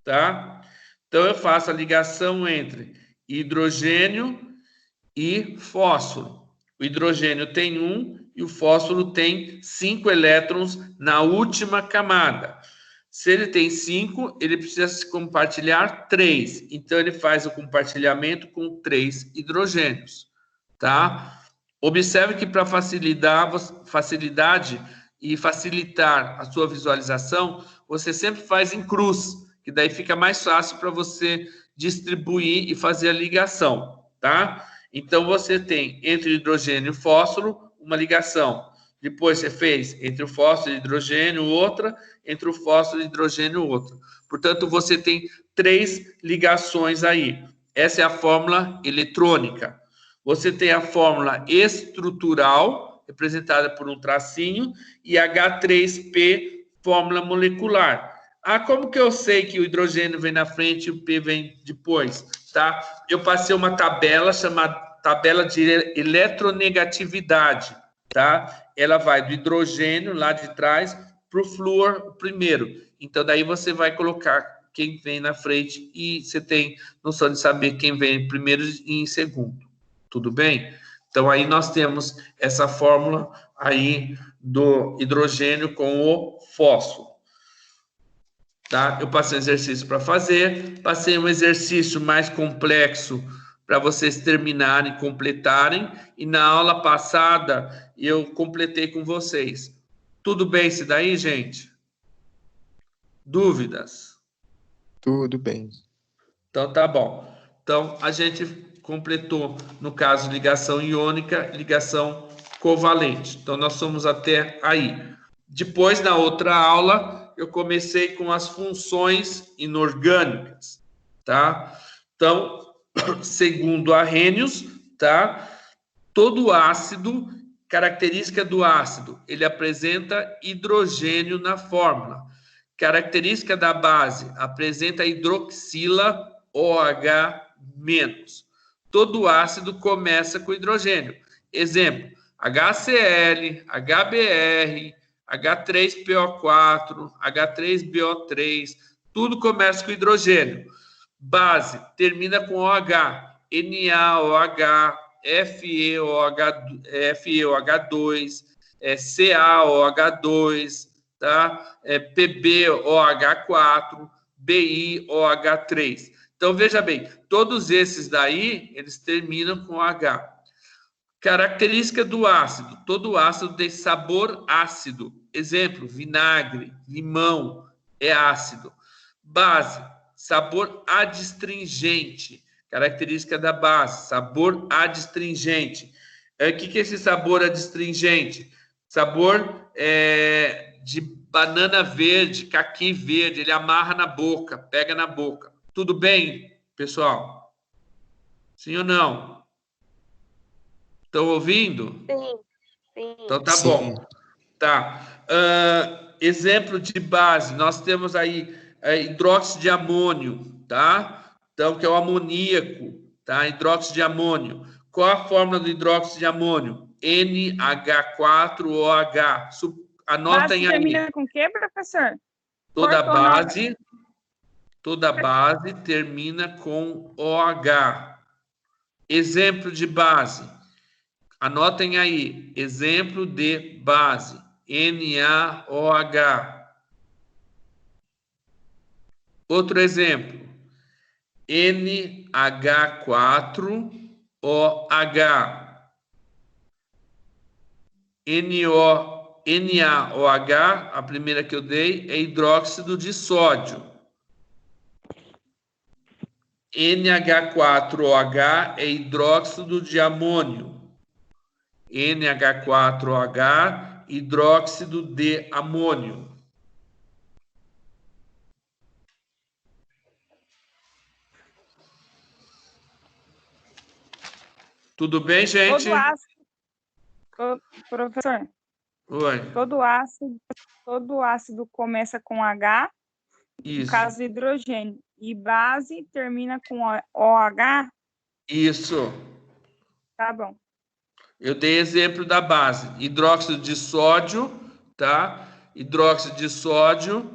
tá? Então, eu faço a ligação entre hidrogênio e fósforo. O hidrogênio tem 1 e o fósforo tem 5 elétrons na última camada. Se ele tem 5, ele precisa se compartilhar 3. Então, ele faz o compartilhamento com 3 hidrogênios, tá? Observe que para facilidade e facilitar a sua visualização, você sempre faz em cruz, que daí fica mais fácil para você distribuir e fazer a ligação, tá? Então, você tem entre hidrogênio e fósforo uma ligação. Depois, você fez entre o fósforo e hidrogênio outra, entre o fósforo e hidrogênio outra. Portanto, você tem 3 ligações aí. Essa é a fórmula eletrônica. Você tem a fórmula estrutural, representada por um tracinho, e H3P, fórmula molecular. Ah, como que eu sei que o hidrogênio vem na frente e o P vem depois? Tá? Eu passei uma tabela chamada tabela de eletronegatividade, tá? Ela vai do hidrogênio lá de trás para o flúor primeiro. Então, daí você vai colocar quem vem na frente e você tem noção de saber quem vem primeiro e em segundo. Tudo bem? Então, aí nós temos essa fórmula aí do hidrogênio com o fósforo. Tá? Eu passei um exercício para fazer, passei um exercício mais complexo para vocês terminarem, completarem, e na aula passada eu completei com vocês. Tudo bem isso daí, gente? Dúvidas? Tudo bem. Então, tá bom. Então, a gente completou, no caso, ligação iônica, ligação covalente. Então, nós somos até aí. Depois, na outra aula, eu comecei com as funções inorgânicas, tá? Então, segundo Arrhenius, tá? Todo ácido, característica do ácido, ele apresenta hidrogênio na fórmula. Característica da base, apresenta hidroxila OH-. Todo ácido começa com hidrogênio. Exemplo, HCl, HBr, H3PO4, H3BO3, tudo começa com hidrogênio. Base, termina com OH, NaOH, FeOH2, CaOH2, tá? PbOH4, BiOH3. Então, veja bem, todos esses daí, eles terminam com H. Característica do ácido. Todo ácido tem sabor ácido. Exemplo, vinagre, limão, é ácido. Base, sabor adstringente. Característica da base, sabor adstringente. O que é esse sabor adstringente? Sabor de banana verde, caqui verde, ele amarra na boca, pega na boca. Tudo bem, pessoal? Sim ou não? Estão ouvindo? Sim, sim. Então tá Sim. bom. Tá. Exemplo de base, nós temos aí hidróxido de amônio, tá? Então, que é o amoníaco, tá? Hidróxido de amônio. Qual a fórmula do hidróxido de amônio? NH4OH. Anotem Base aí. termina com o quê, professor? Toda Cortou na hora. base termina com OH. Exemplo de base. Anotem aí. Exemplo de base. NaOH. Outro exemplo. NH4OH. NaOH, a primeira que eu dei, é hidróxido de sódio. NH4OH é hidróxido de amônio. NH4OH, hidróxido de amônio. Tudo bem, gente? Todo ácido, professor, Oi. todo ácido começa com H, Isso. no caso hidrogênio, e base termina com OH? Isso. Tá bom. Eu dei exemplo da base. Hidróxido de sódio, tá? Hidróxido de sódio,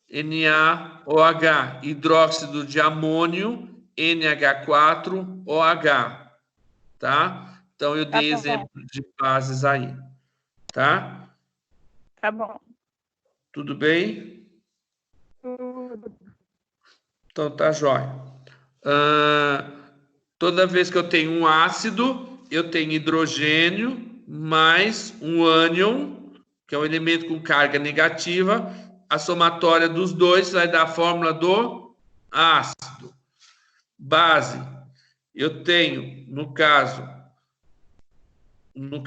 NaOH. Hidróxido de amônio, NH4OH. Tá? Então, eu dei exemplo de bases aí. Tá? Tá bom. Tudo bem? Tudo. Então, tá jóia. Toda vez que eu tenho um ácido, eu tenho hidrogênio mais um ânion, que é um elemento com carga negativa. A somatória dos dois vai dar a fórmula do ácido. Base, eu tenho, no caso, um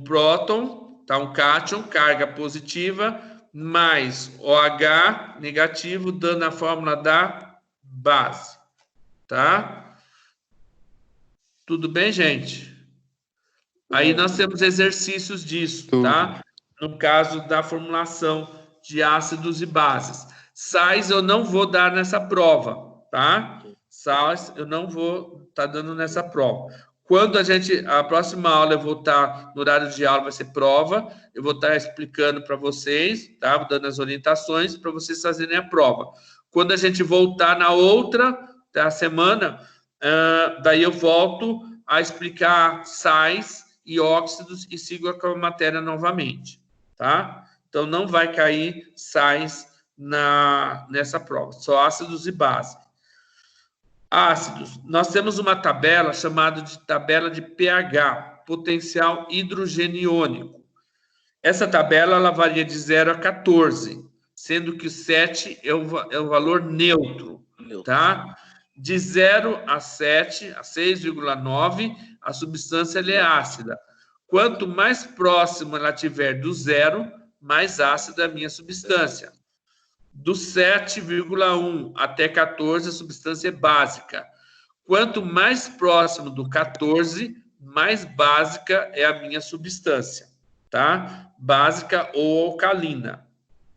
próton, tá? Um cátion, carga positiva, mais OH negativo, dando a fórmula da base, tá? Tudo bem, gente? Aí nós temos exercícios disso, tá? No caso da formulação de ácidos e bases. Sais eu não vou dar nessa prova, tá? Sais eu não vou estar dando nessa prova. Quando a próxima aula eu vou estar, no horário de aula vai ser prova, eu vou estar explicando para vocês, tá? Dando as orientações para vocês fazerem a prova. Quando a gente voltar na outra semana, daí eu volto a explicar sais e óxidos e sigo com a matéria novamente, tá? Então, não vai cair sais nessa prova, só ácidos e base. Ácidos. Nós temos uma tabela chamada de tabela de pH, potencial hidrogeniônico. Essa tabela ela varia de 0 a 14, sendo que o 7 é o valor neutro, tá? De 0 a 7, a 6,9, a substância ela é ácida. Quanto mais próximo ela tiver do 0, mais ácida é a minha substância. Do 7,1 até 14, a substância é básica. Quanto mais próximo do 14, mais básica é a minha substância, tá? Básica ou alcalina,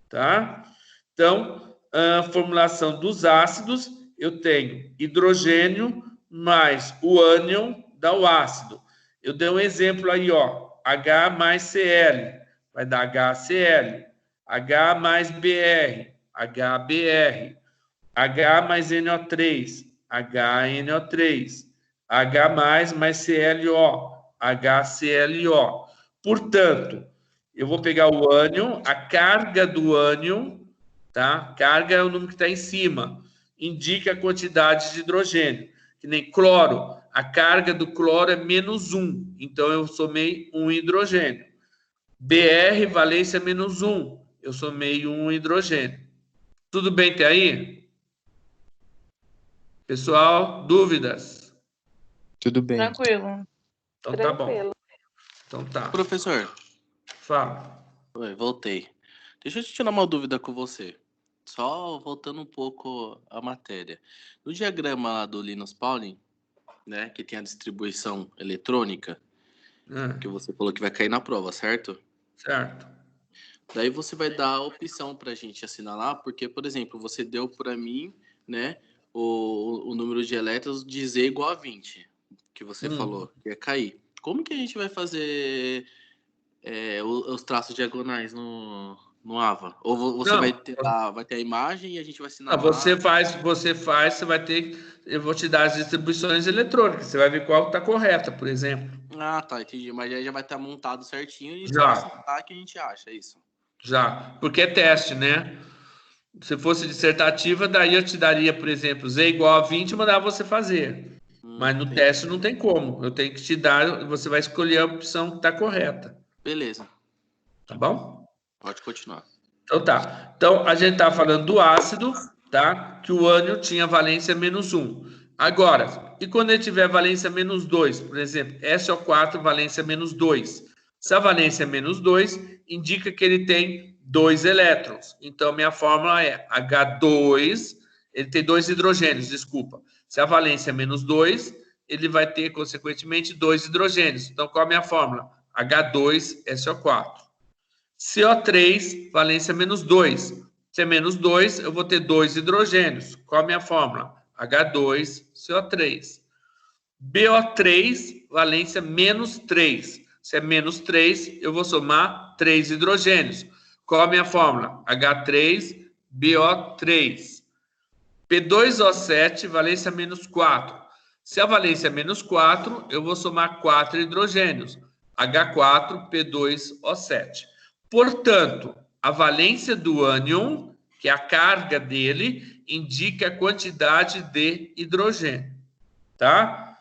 tá? Então, a formulação dos ácidos, eu tenho hidrogênio mais o ânion dá o ácido. Eu dei um exemplo aí, ó, H mais Cl, vai dar HCl, H mais Br, HBr, H mais NO3, HNO3, H mais ClO, HClO. Portanto, eu vou pegar o ânion, a carga do ânion, tá? Carga é o número que está em cima, indica a quantidade de hidrogênio. Que nem cloro, a carga do cloro é -1, então eu somei um hidrogênio. Br, valência -1, eu somei um hidrogênio. Tudo bem até aí? Pessoal, dúvidas? Tudo bem. Tranquilo. Então tá bom. Tranquilo. Então tá. Professor, Fala. oi, voltei. Deixa eu te tirar uma dúvida com você. Só voltando um pouco à matéria. No diagrama lá do Linus Pauling, né, que tem a distribuição eletrônica, que você falou que vai cair na prova, certo? Certo. Daí você vai dar a opção para a gente assinalar, porque, por exemplo, você deu para mim, né, o número de elétrons de Z igual a 20, que você falou que ia cair. Como que a gente vai fazer os traços diagonais no AVA? Ou você vai ter a imagem e a gente vai assinalar? Não, você faz, você vai ter, eu vou te dar as distribuições eletrônicas, você vai ver qual está correta, por exemplo. Ah, tá, entendi. Mas aí já vai estar montado certinho e Já. só acertar que a gente acha, é isso? Já, porque é teste, né? Se fosse dissertativa, daí eu te daria, por exemplo, Z igual a 20 e mandava você fazer. Mas no teste não tem como. Eu tenho que te dar, você vai escolher a opção que está correta. Beleza. Tá bom? Pode continuar. Então tá. Então a gente tá falando do ácido, tá? Que o ânion tinha valência -1. Agora, e quando ele tiver valência -2, por exemplo, SO4 valência -2. Se a valência é -2, indica que ele tem 2 elétrons. Então, minha fórmula é H2, ele tem 2 hidrogênios, desculpa. Se a valência é -2, ele vai ter, consequentemente, 2 hidrogênios. Então, qual é a minha fórmula? H2SO4. CO3, valência -2. Se é -2, eu vou ter 2 hidrogênios. Qual é a minha fórmula? H2CO3. BO3, valência -3. Se é -3, eu vou somar 3 hidrogênios. Qual a minha fórmula? H3BO3. P2O7, valência -4. Se a valência é -4, eu vou somar 4 hidrogênios. H4P2O7. Portanto, a valência do ânion, que é a carga dele, indica a quantidade de hidrogênio. Tá?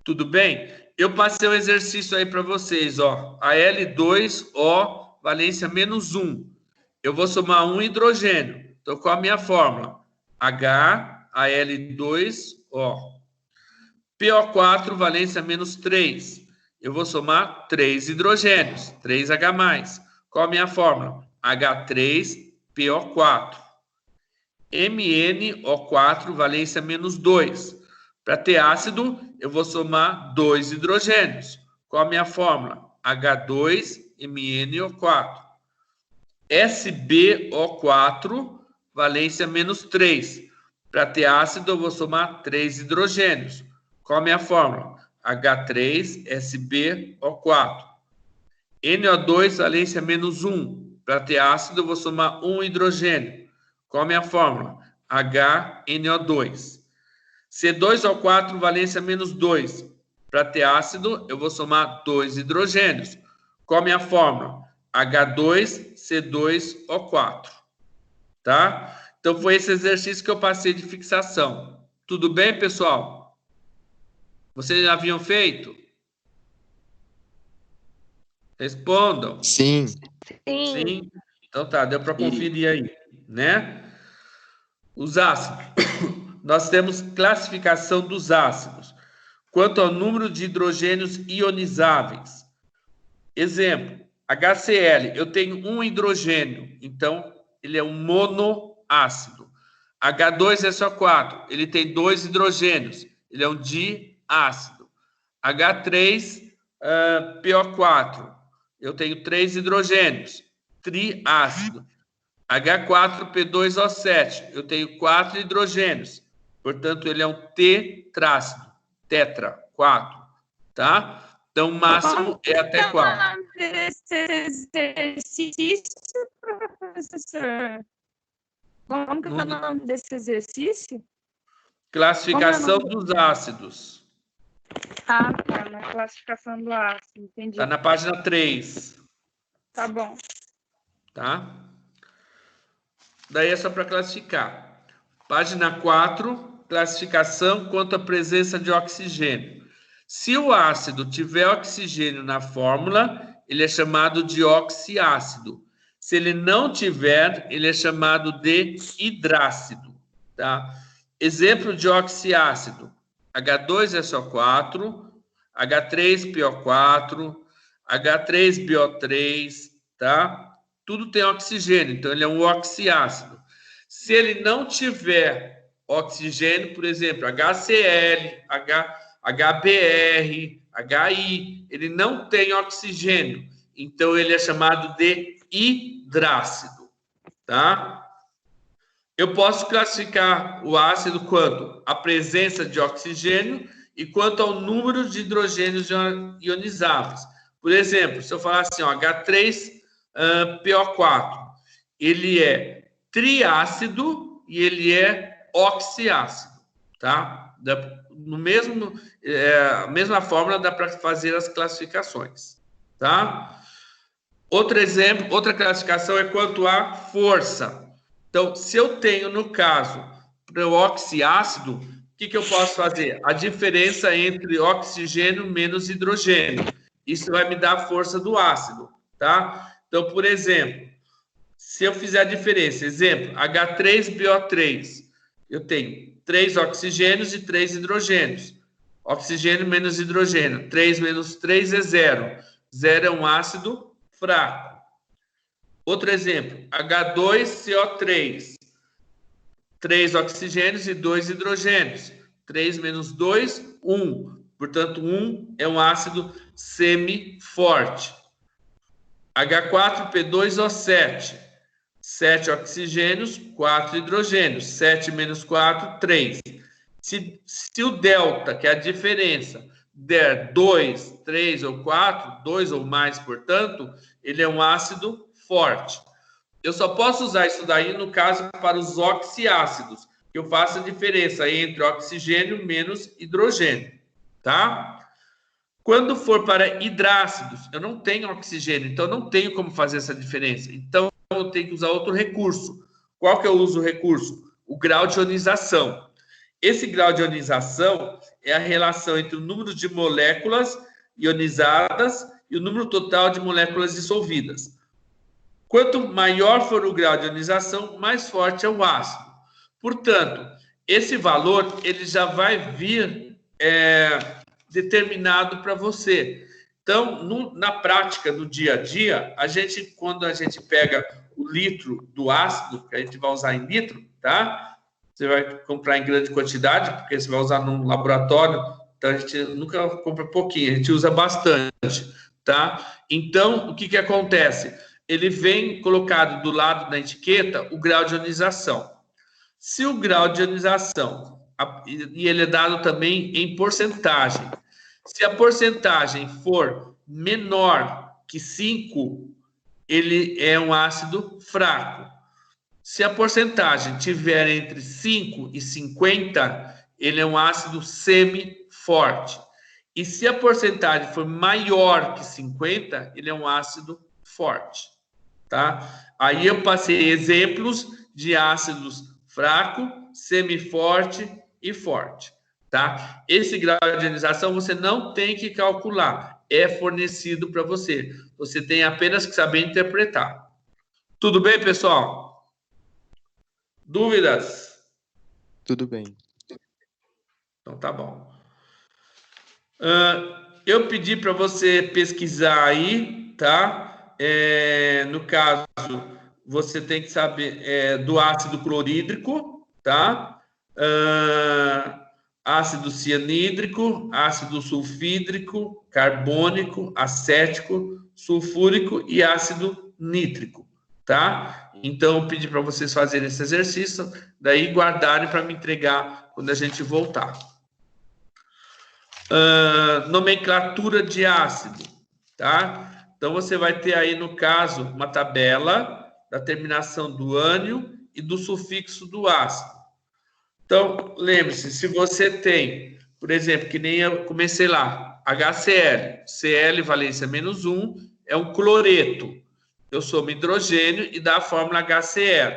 Tudo bem? Eu passei o exercício aí para vocês, ó. A L2O, valência -1. Eu vou somar um hidrogênio. Então, qual a minha fórmula? HAL2O. PO4, valência -3. Eu vou somar 3 hidrogênios, 3H+. Qual a minha fórmula? H3PO4. MnO4, valência -2. Para ter ácido, eu vou somar 2 hidrogênios. Qual a minha fórmula? H2MnO4. SbO4, valência -3. Para ter ácido, eu vou somar 3 hidrogênios. Qual a minha fórmula? H3SbO4. NO2, valência -1. Para ter ácido, eu vou somar 1 hidrogênio. Qual a minha fórmula? HNO2. C2O4, valência -2. Para ter ácido, eu vou somar 2 hidrogênios. Qual a minha fórmula? H2C2O4. Tá? Então, foi esse exercício que eu passei de fixação. Tudo bem, pessoal? Vocês já haviam feito? Respondam. Sim. Sim. Então tá, deu para conferir aí, né? Os ácidos. Nós temos classificação dos ácidos. Quanto ao número de hidrogênios ionizáveis. Exemplo, HCl, eu tenho um hidrogênio, então ele é um monoácido. H2SO4, ele tem 2 hidrogênios, ele é um diácido. H3PO4, eu tenho 3 hidrogênios, triácido. H4P2O7, eu tenho 4 hidrogênios, portanto, ele é um tetrácido, tetra, 4, tá? Então, o máximo é até 4. Desse exercício, professor? Como que é o nome desse exercício? Classificação dos ácidos. Ah, tá, na classificação do ácido, entendi. Tá na página 3. Tá bom. Tá? Daí é só para classificar. Página 4, classificação quanto à presença de oxigênio. Se o ácido tiver oxigênio na fórmula, ele é chamado de oxiácido. Se ele não tiver, ele é chamado de hidrácido, tá? Exemplo de oxiácido: H2SO4, H3PO4, H3BO3, tá? Tudo tem oxigênio, então ele é um oxiácido. Se ele não tiver oxigênio, por exemplo, HCl, HBr, HI, ele não tem oxigênio, então ele é chamado de hidrácido, tá? Eu posso classificar o ácido quanto à presença de oxigênio e quanto ao número de hidrogênios ionizáveis. Por exemplo, se eu falar assim, ó, H3PO4, ele é triácido e ele é oxiácido, tá? No mesmo, a mesma fórmula dá para fazer as classificações, tá? Outro exemplo, outra classificação é quanto à força. Então, se eu tenho, no caso, para o oxiácido, o que eu posso fazer? A diferença entre oxigênio menos hidrogênio. Isso vai me dar a força do ácido, tá? Então, por exemplo, se eu fizer a diferença, exemplo, H3BO3, eu tenho 3 oxigênios e 3 hidrogênios. Oxigênio menos hidrogênio. 3 menos 3 é 0. 0 é um ácido fraco. Outro exemplo, H2CO3. 3 oxigênios e 2 hidrogênios. 3 menos 2, 1. Portanto, 1 é um ácido semi-forte. H4P2O7. 7 oxigênios, 4 hidrogênios. 7 menos 4, 3. Se o delta, que é a diferença, der 2, 3 ou 4, 2 ou mais, portanto, ele é um ácido forte. Eu só posso usar isso daí, no caso, para os oxiácidos, que eu faço a diferença entre oxigênio menos hidrogênio, tá? Quando for para hidrácidos, eu não tenho oxigênio, então eu não tenho como fazer essa diferença. Então, eu tenho que usar outro recurso. Qual que eu uso o recurso? O grau de ionização. Esse grau de ionização é a relação entre o número de moléculas ionizadas e o número total de moléculas dissolvidas. Quanto maior for o grau de ionização, mais forte é o ácido. Portanto, esse valor ele já vai vir determinado para você. Então, na prática, no dia a dia, quando a gente pega o litro do ácido, que a gente vai usar em litro, tá? Você vai comprar em grande quantidade, porque você vai usar num laboratório, então a gente nunca compra pouquinho, a gente usa bastante, tá? Então, o que acontece? Ele vem colocado do lado da etiqueta o grau de ionização. Se o grau de ionização, e ele é dado também em porcentagem, se a porcentagem for menor que 5, ele é um ácido fraco. Se a porcentagem tiver entre 5 e 50, ele é um ácido semi-forte. E se a porcentagem for maior que 50, ele é um ácido forte, tá? Aí eu passei exemplos de ácidos fraco, semi-forte e forte, tá? Esse grau de ionização você não tem que calcular, é fornecido para você. Você tem apenas que saber interpretar. Tudo bem, pessoal? Dúvidas? Tudo bem. Então tá bom. Eu pedi para você pesquisar aí, tá? No caso, você tem que saber do ácido clorídrico, tá? Ácido cianídrico, ácido sulfídrico, carbônico, acético, sulfúrico e ácido nítrico, tá? Então, eu pedi para vocês fazerem esse exercício, daí guardarem para me entregar quando a gente voltar. Nomenclatura de ácido, tá? Então, você vai ter aí, no caso, uma tabela da terminação do ânion e do sufixo do ácido. Então, lembre-se, se você tem, por exemplo, que nem eu comecei lá, HCl, Cl valência -1, é um cloreto. Eu somo hidrogênio e dá a fórmula HCl.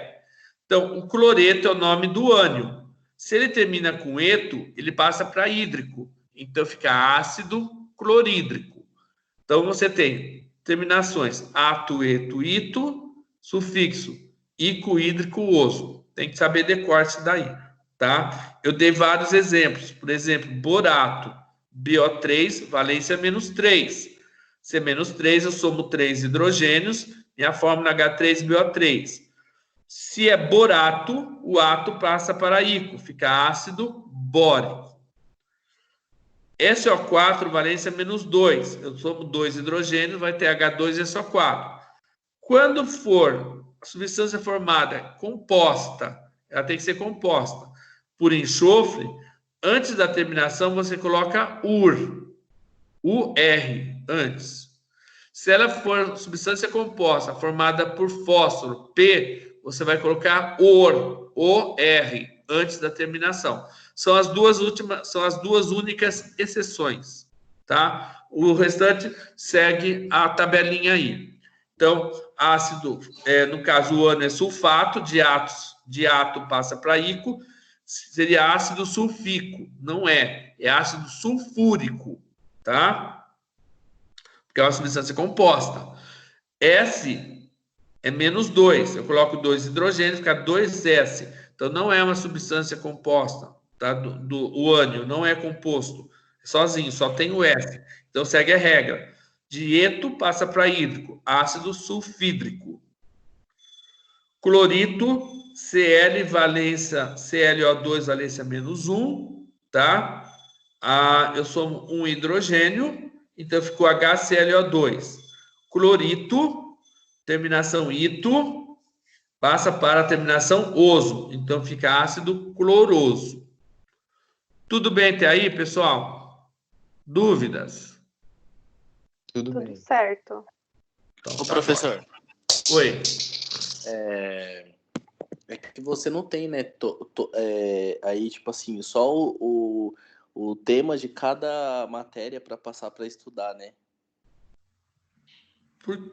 Então, o cloreto é o nome do ânion. Se ele termina com eto, ele passa para hídrico. Então fica ácido clorídrico. Então você tem terminações ato, eto, ito, sufixo ico, hídrico, oso. Tem que saber decorar isso daí, tá? Eu dei vários exemplos. Por exemplo, borato, BO3, valência -3. Se é -3, eu somo 3 hidrogênios, minha fórmula H3BO3. Se é borato, o ato passa para ico, fica ácido bórico. SO4, valência -2. Eu somo 2 hidrogênios, vai ter H2 e SO4. Quando for a substância formada composta, ela tem que ser composta por enxofre, antes da terminação você coloca UR antes. Se ela for substância composta formada por fósforo, P, você vai colocar OR antes da terminação. São as duas únicas exceções, tá? O restante segue a tabelinha aí. Então, ácido, no caso o ano é sulfato, de ato passa para ico, seria ácido sulfíco, não é ácido sulfúrico, tá? Porque é uma substância composta. S é -2, eu coloco 2 hidrogênios, fica 2S. Então, não é uma substância composta, tá? O ânion não é composto, sozinho, só tem o S. Então, segue a regra. De eto passa para hídrico, ácido sulfídrico. Clorito, Cl, valência, ClO2, valência -1, tá? Eu somo um hidrogênio, então ficou HClO2. Clorito, terminação ito, passa para a terminação oso, então fica ácido cloroso. Tudo bem até aí, pessoal? Dúvidas? Tudo Tudo bem. certo. Então, Ô, tá professor, bom. Oi. é que você não tem, né, aí, tipo assim, só o tema de cada matéria para passar para estudar, né?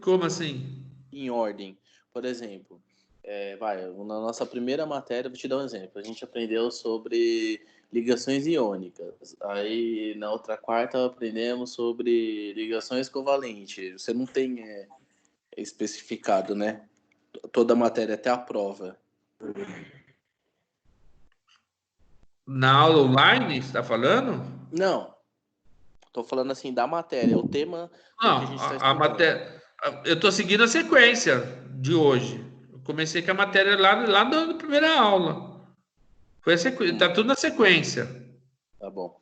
Como assim? Em ordem. Por exemplo, na nossa primeira matéria, vou te dar um exemplo. A gente aprendeu sobre ligações iônicas. Aí, na outra quarta, aprendemos sobre ligações covalentes. Você não tem especificado, né? Toda a matéria até a prova. Na aula online, você está falando? Não, tô falando assim da matéria, o tema do que a Não, gente está a estudando. matéria. Eu estou seguindo a sequência de hoje. Eu comecei com a matéria lá da primeira aula. Foi a sequência, tá tudo na sequência, Tá bom.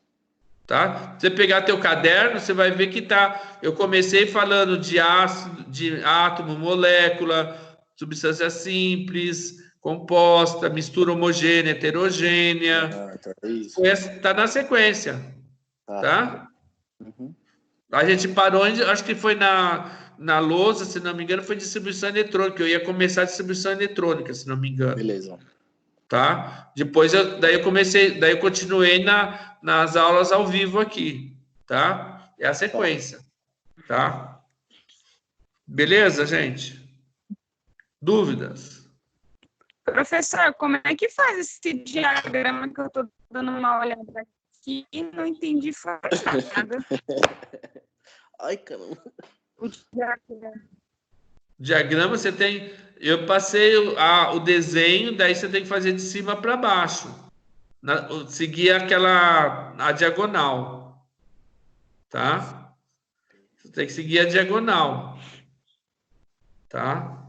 tá? Se você pegar teu caderno, você vai ver que tá. Eu comecei falando de ácido, de átomo, molécula, substância simples, composta, mistura homogênea, heterogênea. Tá, isso. Tá na sequência, tá? Uhum. A gente parou, acho que foi na lousa, se não me engano, foi distribuição eletrônica. Eu ia começar a distribuição eletrônica, se não me engano. Beleza. Tá? Depois daí eu continuei nas aulas ao vivo aqui, tá? É a sequência, tá? Beleza, gente? Dúvidas? Professor, como é que faz esse diagrama que eu estou dando uma olhada aqui e não entendi nada? Ai, caramba. O diagrama. Diagrama você tem. Eu passei o desenho, daí você tem que fazer de cima para baixo. Seguir a diagonal. Tá? Você tem que seguir a diagonal. Tá?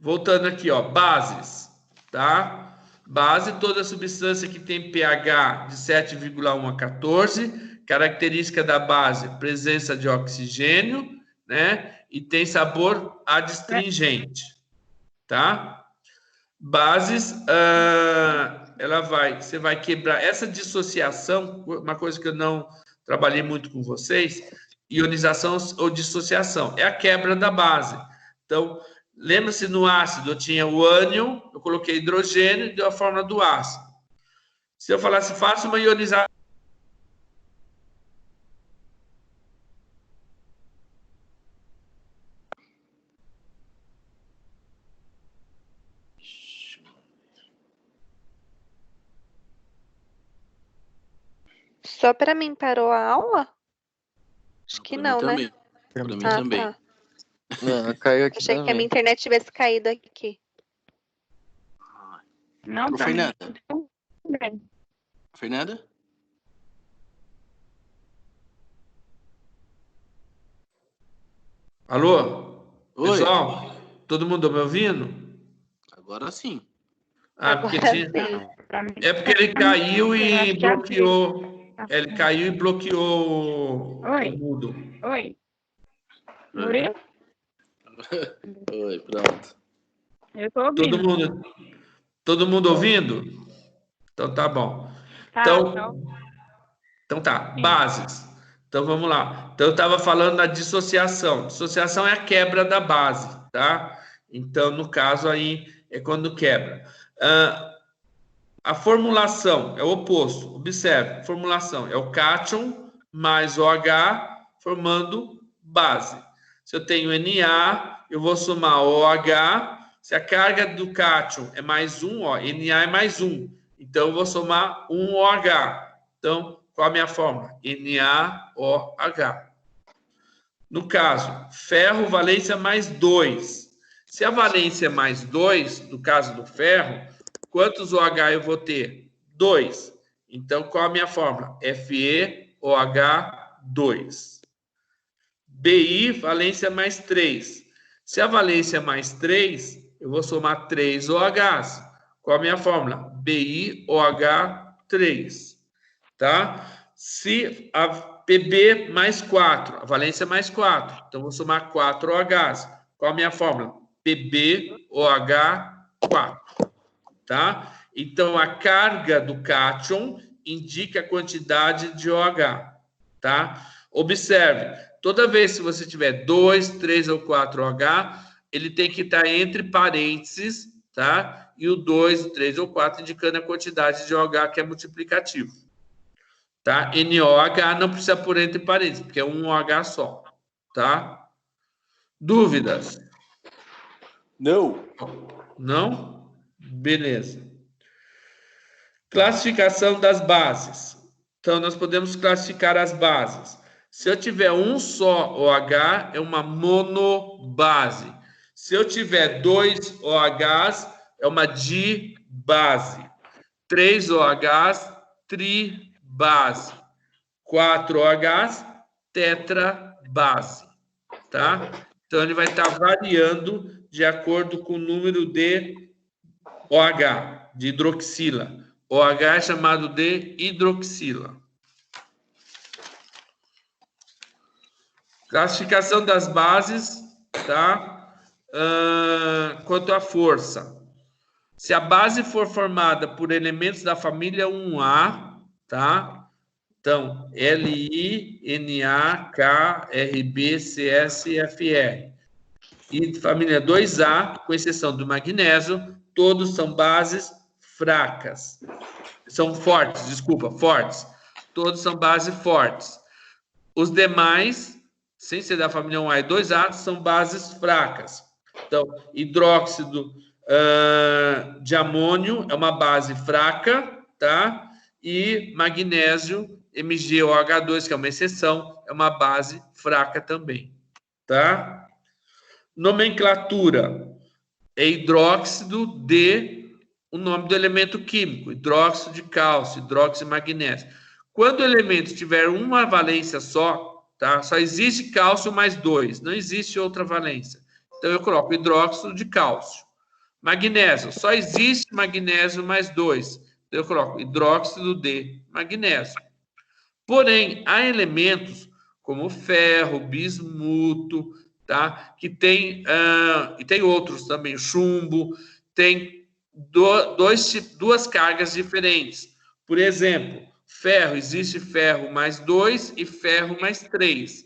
Voltando aqui, ó, bases, tá? Base, toda substância que tem pH de 7,1 a 14, característica da base, presença de oxigênio, né? E tem sabor adstringente, tá? Bases, você vai quebrar essa dissociação, uma coisa que eu não trabalhei muito com vocês, ionização ou dissociação, é a quebra da base. Então, lembra-se, no ácido eu tinha o ânion, eu coloquei hidrogênio e deu a fórmula do ácido. Se eu falasse, faça uma ionização. Só para mim parou a aula? Acho que Pra não, mim né? também. Pra mim Ah, também. tá. Não, caiu aqui Achei que a minha também. internet tivesse caído aqui. Não, Ô, pra mim. Fernanda. Fernanda? Alô? Oi. Pessoal? Todo mundo me ouvindo? Agora sim. Porque Agora tinha... sim. É porque ele caiu e Acho que abriu. bloqueou. Ele caiu e bloqueou Oi. o mudo. Oi. Murilo? Oi, pronto. Eu tô ouvindo. Todo mundo ouvindo? Então tá bom. Tá, Então tá, bases. Então vamos lá. Então eu estava falando da dissociação. Dissociação é a quebra da base, tá? Então, no caso aí, é quando quebra. A formulação é o oposto. Observe, formulação é o cátion mais OH formando base. Se eu tenho Na, eu vou somar OH. Se a carga do cátion é mais 1, ó, Na é mais 1. Então, eu vou somar 1 OH. Então, qual a minha fórmula? NaOH. No caso, ferro, valência mais 2. Se a valência é mais 2, no caso do ferro, quantos OH eu vou ter? 2. Então, qual a minha fórmula? FeOH2. Bi, valência mais 3. Se a valência é mais 3, eu vou somar 3 OHs. Qual a minha fórmula? BiOH3. Tá? Se a Pb mais 4, a valência é mais 4. Então, vou somar 4 OHs. Qual a minha fórmula? PbOH4. Tá? Então, a carga do cátion indica a quantidade de OH. Tá? Observe, toda vez que você tiver 2, 3 ou 4 OH, ele tem que estar entre parênteses, tá? E o 2, 3 ou 4 indicando a quantidade de OH que é multiplicativo. Tá? NOH não precisa pôr entre parênteses, porque é um OH só. Tá? Dúvidas? Não. Não? Beleza. Classificação das bases. Então, nós podemos classificar as bases. Se eu tiver um só OH, é uma monobase. Se eu tiver 2 OHs, é uma dibase. 3 OHs, tribase. 4 OHs, tetrabase. Tá? Então, ele vai estar variando de acordo com o número de OH, de hidroxila. OH é chamado de hidroxila. Classificação das bases, tá? Quanto à força. Se a base for formada por elementos da família 1A, tá? Então, Li, Na, K, Rb, Cs e Fr. E família 2A, com exceção do magnésio, todos são bases fracas. São fortes, desculpa, fortes. Todos são bases fortes. Os demais, sem ser da família 1A e 2A, são bases fracas. Então, hidróxido de amônio é uma base fraca, tá? E magnésio, MgOH2, que é uma exceção, é uma base fraca também, tá? Nomenclatura é hidróxido de o nome do elemento químico, hidróxido de cálcio, hidróxido de magnésio. Quando o elemento tiver uma valência só, tá? Só existe cálcio mais 2, não existe outra valência. Então eu coloco hidróxido de cálcio. Magnésio, só existe magnésio mais 2. Então eu coloco hidróxido de magnésio. Porém, há elementos como ferro, bismuto, tá? Que tem, e tem outros também, chumbo, tem duas cargas diferentes. Por exemplo, ferro, existe ferro mais 2 e ferro mais 3.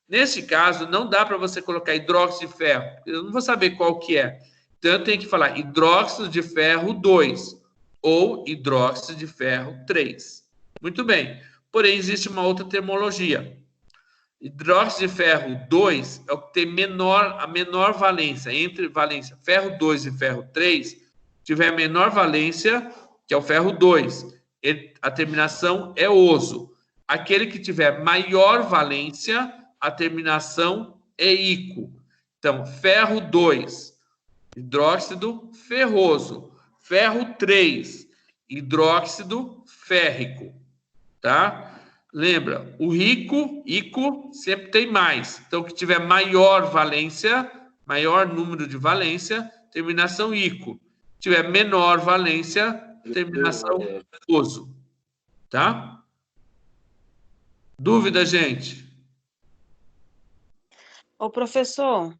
Nesse caso, não dá para você colocar hidróxido de ferro, eu não vou saber qual que é. Então, eu tenho que falar hidróxido de ferro 2 ou hidróxido de ferro 3. Muito bem. Porém, existe uma outra termologia. Hidróxido de ferro 2 é o que tem a menor valência. Entre valência ferro 2 e ferro 3, tiver a menor valência, que é o ferro 2. A terminação é oso. aquele que tiver maior valência, a terminação é ico. Então, ferro 2, hidróxido ferroso. Ferro 3, hidróxido férrico. Tá? Lembra, o ico sempre tem mais. Então, o que tiver maior valência, maior número de valência, terminação ico. Se tiver menor valência, terminação oso. Tá? Dúvida, gente? Ô, professor,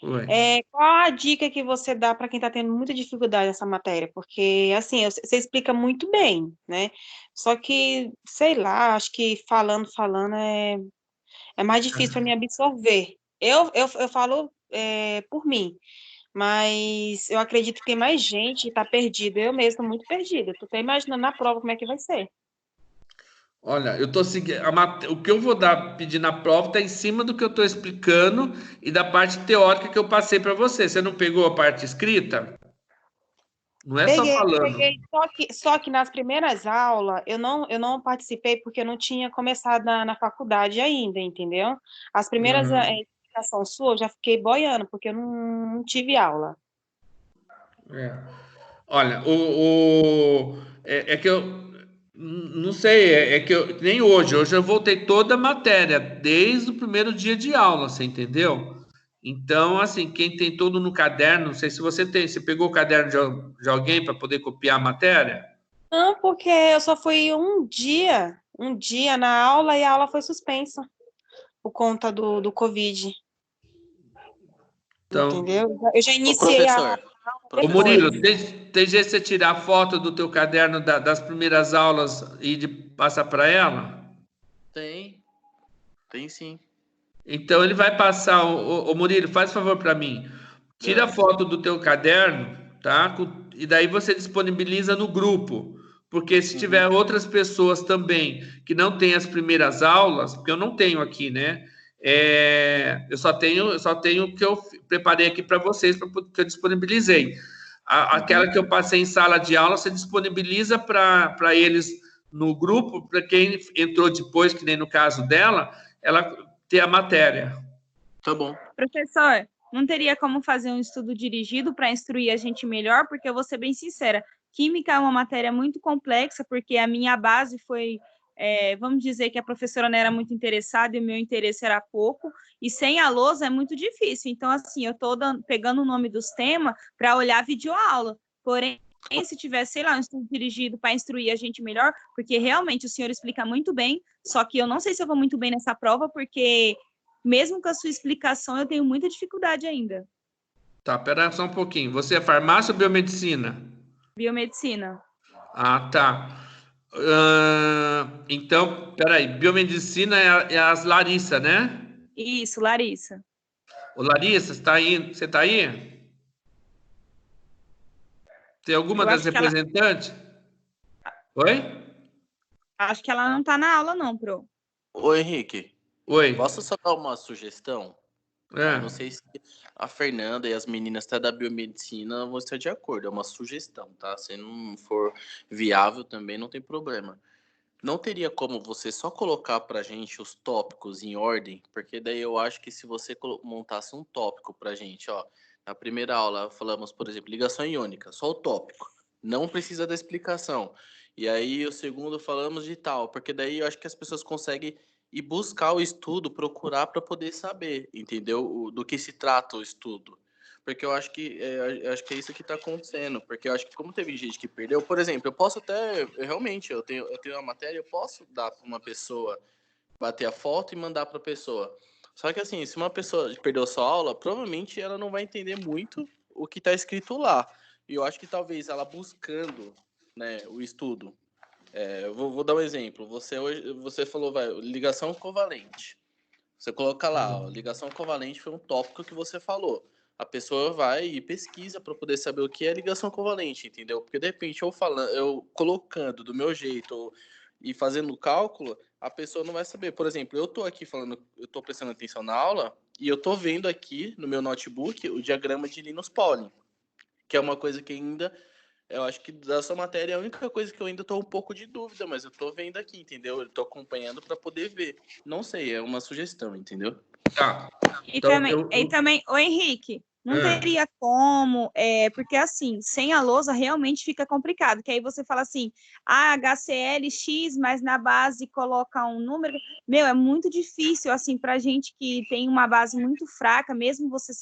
Oi. qual a dica que você dá para quem está tendo muita dificuldade nessa matéria? Porque, assim, você explica muito bem, né? Só que, sei lá, acho que falando é mais difícil para mim absorver. Eu falo por mim, mas eu acredito que tem mais gente que está perdida. Eu mesma estou muito perdida. Estou até imaginando na prova como é que vai ser. Olha, eu tô seguindo. O que eu vou pedir na prova está em cima do que eu estou explicando e da parte teórica que eu passei para você. Você não pegou a parte escrita? Não é só falando. Peguei, só que nas primeiras aulas eu não participei porque eu não tinha começado na faculdade ainda, entendeu? As primeiras explicações suas eu já fiquei boiando, porque eu não tive aula. Olha, é que eu não sei, é que eu nem hoje eu voltei toda a matéria, desde o primeiro dia de aula, você entendeu? Então, assim, quem tem tudo no caderno, não sei se você tem, você pegou o caderno de alguém para poder copiar a matéria? Não, porque eu só fui um dia na aula e a aula foi suspensa por conta do Covid. Então, entendeu? Eu já iniciei a aula. Ô Murilo, tem jeito de você tirar foto do teu caderno das primeiras aulas e de passar para ela? Tem sim. Então ele vai passar, ô Murilo, faz favor para mim. Tira a foto do teu caderno, tá? E daí você disponibiliza no grupo. Porque se tiver outras pessoas também que não têm as primeiras aulas, porque eu não tenho aqui, né? Eu só tenho o que eu preparei aqui para vocês, que eu disponibilizei. Aquela que eu passei em sala de aula, você disponibiliza para eles no grupo, para quem entrou depois, que nem no caso dela, ela ter a matéria. Tá bom. Professor, não teria como fazer um estudo dirigido para instruir a gente melhor? Porque eu vou ser bem sincera, química é uma matéria muito complexa, porque a minha base foi, vamos dizer que a professora não era muito interessada e o meu interesse era pouco, e sem a lousa é muito difícil. Então, assim, eu estou pegando o nome dos temas para olhar a videoaula. Porém, se tivesse, sei lá, um estudo dirigido para instruir a gente melhor, porque realmente o senhor explica muito bem, só que eu não sei se eu vou muito bem nessa prova, porque mesmo com a sua explicação, eu tenho muita dificuldade ainda. Tá, pera só um pouquinho. Você é farmácia ou biomedicina? Biomedicina. Ah, tá. Então, peraí, biomedicina é as Larissa, né? Isso, Larissa. Ô, Larissa, você tá aí? Tem alguma das representantes? Oi? Acho que ela não tá na aula, não, Pro. Ô, Henrique. Oi. Posso só dar uma sugestão? Eu não sei se a Fernanda e as meninas da biomedicina vão estar de acordo. É uma sugestão, tá? Se não for viável também, não tem problema. Não teria como você só colocar pra gente os tópicos em ordem? Porque daí eu acho que se você montasse um tópico pra gente, ó, na primeira aula falamos, por exemplo, ligação iônica, só o tópico. Não precisa da explicação. E aí o segundo falamos de tal, porque daí eu acho que as pessoas conseguem ir buscar o estudo, procurar para poder saber, entendeu? Do que se trata o estudo. Porque eu acho que é isso que está acontecendo. Porque eu acho que como teve gente que perdeu, por exemplo, eu posso até, realmente, eu tenho uma matéria, eu posso dar para uma pessoa, bater a foto e mandar para a pessoa. Só que assim, se uma pessoa perdeu sua aula, provavelmente ela não vai entender muito o que está escrito lá. E eu acho que talvez ela buscando, né, o estudo. Vou dar um exemplo. Você falou, ligação covalente. Você coloca lá, ó, ligação covalente foi um tópico que você falou. A pessoa vai e pesquisa para poder saber o que é ligação covalente, entendeu? Porque de repente eu colocando do meu jeito e fazendo o cálculo, a pessoa não vai saber. Por exemplo, eu estou aqui falando, eu estou prestando atenção na aula e eu estou vendo aqui no meu notebook o diagrama de Linus Pauling, que é uma coisa que ainda Eu acho que da sua matéria é a única coisa que eu ainda tô um pouco de dúvida, mas eu tô vendo aqui, entendeu? Eu tô acompanhando para poder ver. Não sei, é uma sugestão, entendeu? Tá. E Então, também, ô Henrique, não Ah, teria como, porque assim, sem a lousa realmente fica complicado, que aí você fala assim, HCl X, mas na base coloca um número. Meu, é muito difícil, assim, pra gente que tem uma base muito fraca, mesmo você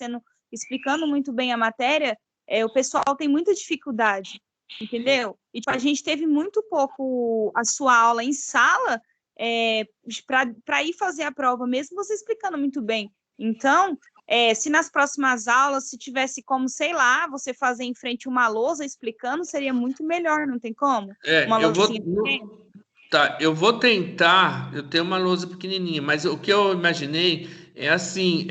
explicando muito bem a matéria, o pessoal tem muita dificuldade, entendeu? E tipo, a gente teve muito pouco a sua aula em sala, para ir fazer a prova, mesmo você explicando muito bem. Então, se nas próximas aulas, se tivesse como, sei lá, você fazer em frente uma lousa explicando, seria muito melhor, não tem como? Uma eu vou. lousinha pequena. Tá, eu vou tentar. Eu tenho uma lousa pequenininha, mas o que eu imaginei é assim,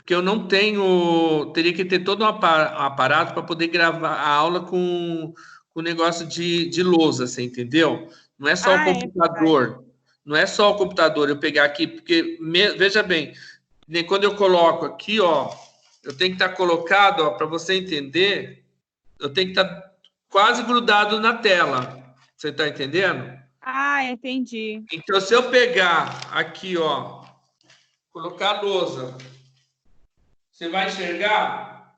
que eu não tenho, teria que ter todo um aparato para poder gravar a aula com negócio de lousa, você entendeu? Não é só o É verdade. computador, não é só o computador eu pegar aqui, porque veja bem, nem quando eu coloco aqui, ó, eu tenho que estar colocado, ó, para você entender, eu tenho que estar quase grudado na tela. Você está entendendo? Entendi. Então, se eu pegar aqui, ó, colocar a lousa, você vai enxergar?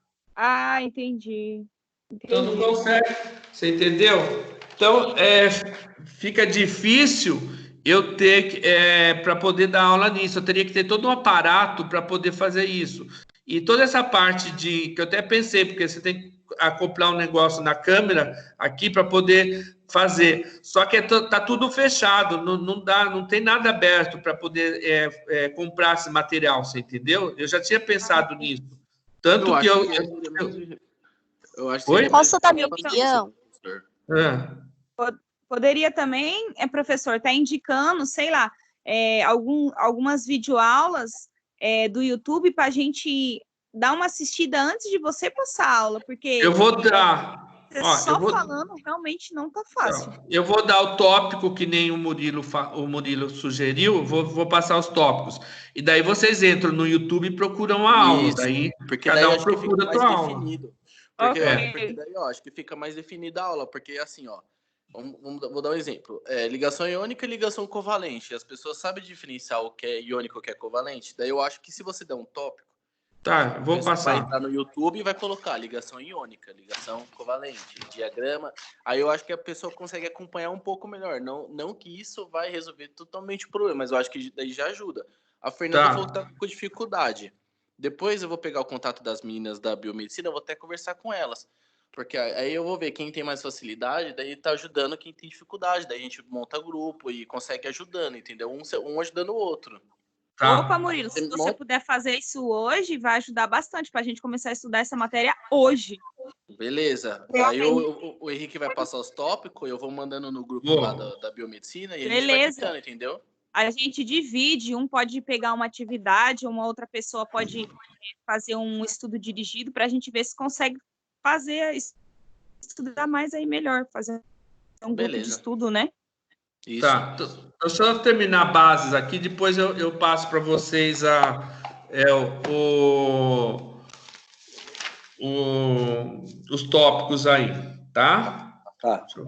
Entendi. Então, não Entendi. consegue. Você entendeu? Então, fica difícil eu ter para poder dar aula nisso. Eu teria que ter todo um aparato para poder fazer isso. E toda essa parte que eu até pensei, porque você tem que acoplar um negócio na câmera aqui para poder fazer. Só que tá tudo fechado, não dá, não tem nada aberto para poder comprar esse material, você entendeu? Eu já tinha pensado nisso. Tanto Eu que acho que seria mais, eu acho que Oi? seria mais Posso dar minha viável você, opinião? professor. Poderia também, professor, estar indicando, sei lá, algumas videoaulas do YouTube para a gente dar uma assistida antes de você passar a aula, porque Eu vou dar. Ó, só falando realmente não tá fácil. eu vou dar o tópico que nem o Murilo sugeriu, vou passar os tópicos. E daí vocês entram no YouTube e procuram a aula. Isso, Daí porque daí cada eu um acho que fica procura a mais tua aula. definido. Porque, Ok. porque daí eu acho que fica mais definida a aula, porque assim, ó, vou dar um exemplo. Ligação iônica e ligação covalente. As pessoas sabem diferenciar o que é iônico e o que é covalente. Daí eu acho que se você der um tópico, Tá, a vou pessoa vai passar. entrar no YouTube e vai colocar ligação iônica, ligação covalente, diagrama. Aí eu acho que a pessoa consegue acompanhar um pouco melhor. Não que isso vai resolver totalmente o problema, mas eu acho que daí já ajuda. A Fernanda falou que tá com dificuldade. Depois eu vou pegar o contato das meninas da biomedicina, eu vou até conversar com elas. Porque aí eu vou ver quem tem mais facilidade, daí tá ajudando quem tem dificuldade. Daí a gente monta grupo e consegue ajudando, entendeu? Um ajudando o outro. Opa, Murilo, se você puder fazer isso hoje, vai ajudar bastante para a gente começar a estudar essa matéria hoje. Beleza. Aí o Henrique vai passar os tópicos, eu vou mandando no grupo lá da biomedicina e a gente vai tentando, entendeu? A gente divide, um pode pegar uma atividade, uma outra pessoa pode fazer um estudo dirigido para a gente ver se consegue estudar mais aí melhor, fazer um grupo de estudo, né? Isso. Tá, eu só terminar bases aqui, depois eu passo para vocês os tópicos aí, tá? Deixa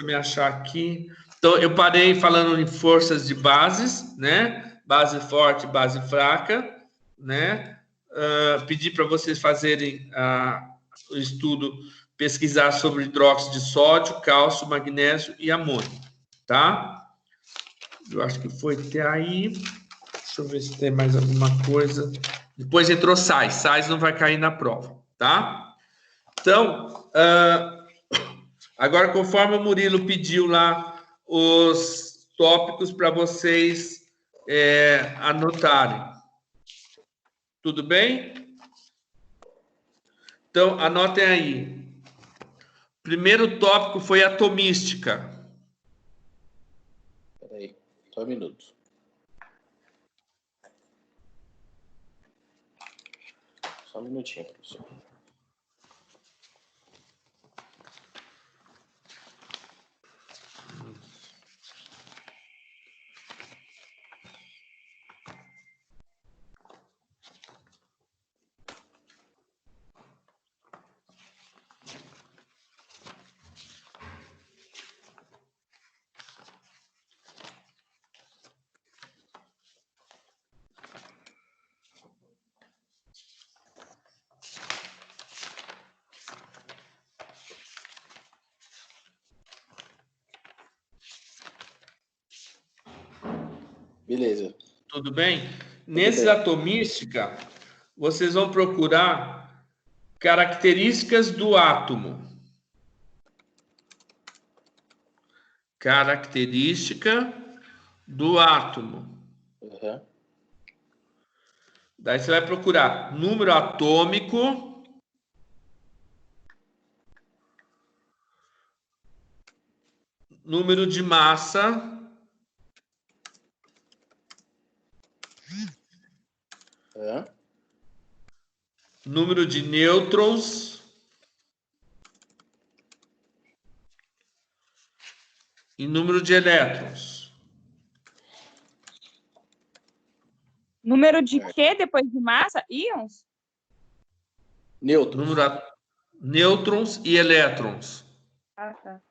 eu me achar aqui. Então, eu parei falando em forças de bases, né? Base forte, base fraca, né? Pedi para vocês fazerem o estudo, pesquisar sobre hidróxido de sódio, cálcio, magnésio e amônio, tá? Eu acho que foi até aí. Deixa eu ver se tem mais alguma coisa. Depois entrou sais. Sais não vai cair na prova, tá? Então, agora, conforme o Murilo pediu lá os tópicos para vocês anotarem. Tudo bem? Então, anotem aí. Primeiro tópico foi atomística. Peraí, só um minuto. Só um minutinho, professor. Beleza. Tudo bem? Nesse atomística, vocês vão procurar características do átomo. Característica do átomo. Uhum. Daí você vai procurar número atômico, número de massa, número de nêutrons e número de elétrons. Número de quê depois de massa? Íons? Nêutrons. Nêutrons e elétrons. Ah, tá.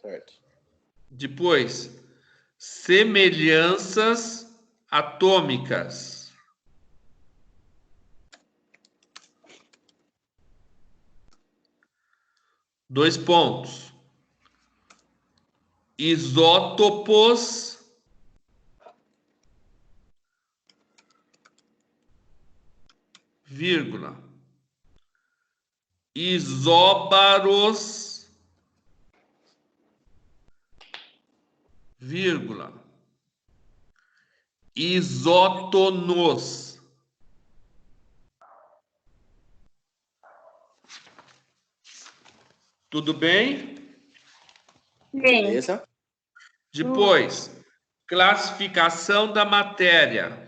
Certo. Depois, semelhanças atômicas. Dois pontos. Isótopos vírgula, isóbaros, vírgula, isótonos. Tudo bem? Beleza. Depois, classificação da matéria.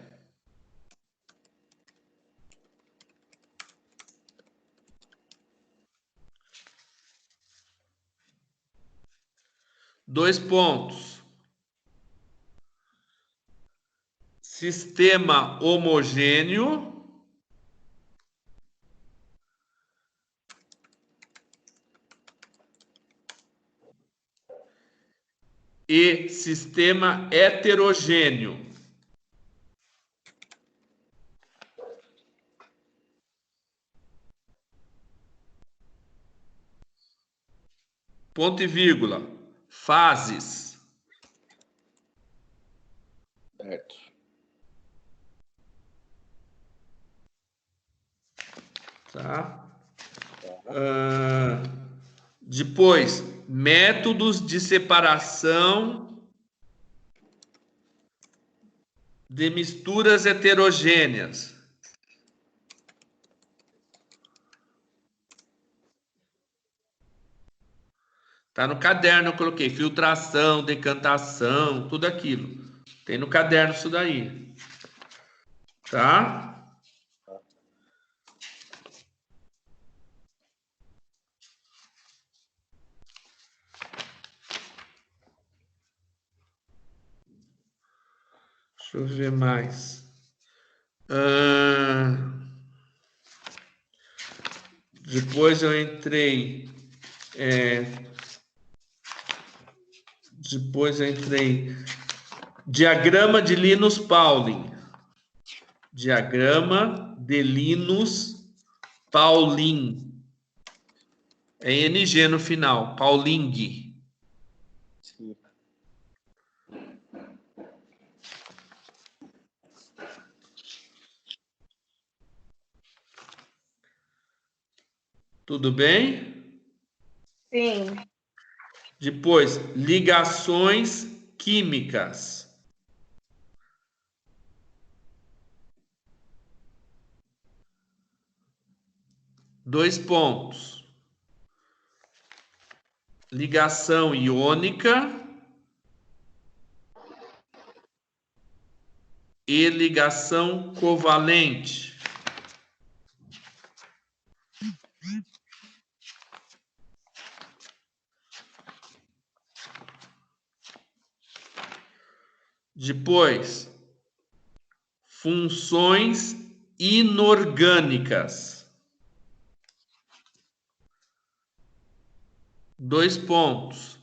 Dois pontos. Sistema homogêneo. E sistema heterogêneo. Ponto e vírgula. Fases. Certo. Tá? Depois, métodos de separação de misturas heterogêneas. Tá no caderno, eu coloquei filtração, decantação, tudo aquilo. Tem no caderno isso daí. Tá? Deixa eu ver mais. Depois eu entrei. Diagrama de Linus Pauling. Diagrama de Linus Pauling. É NG no final. Pauling. Sim. Tudo bem? Sim. Depois, ligações químicas. Dois pontos. Ligação iônica e ligação covalente. Depois, funções inorgânicas. Dois pontos.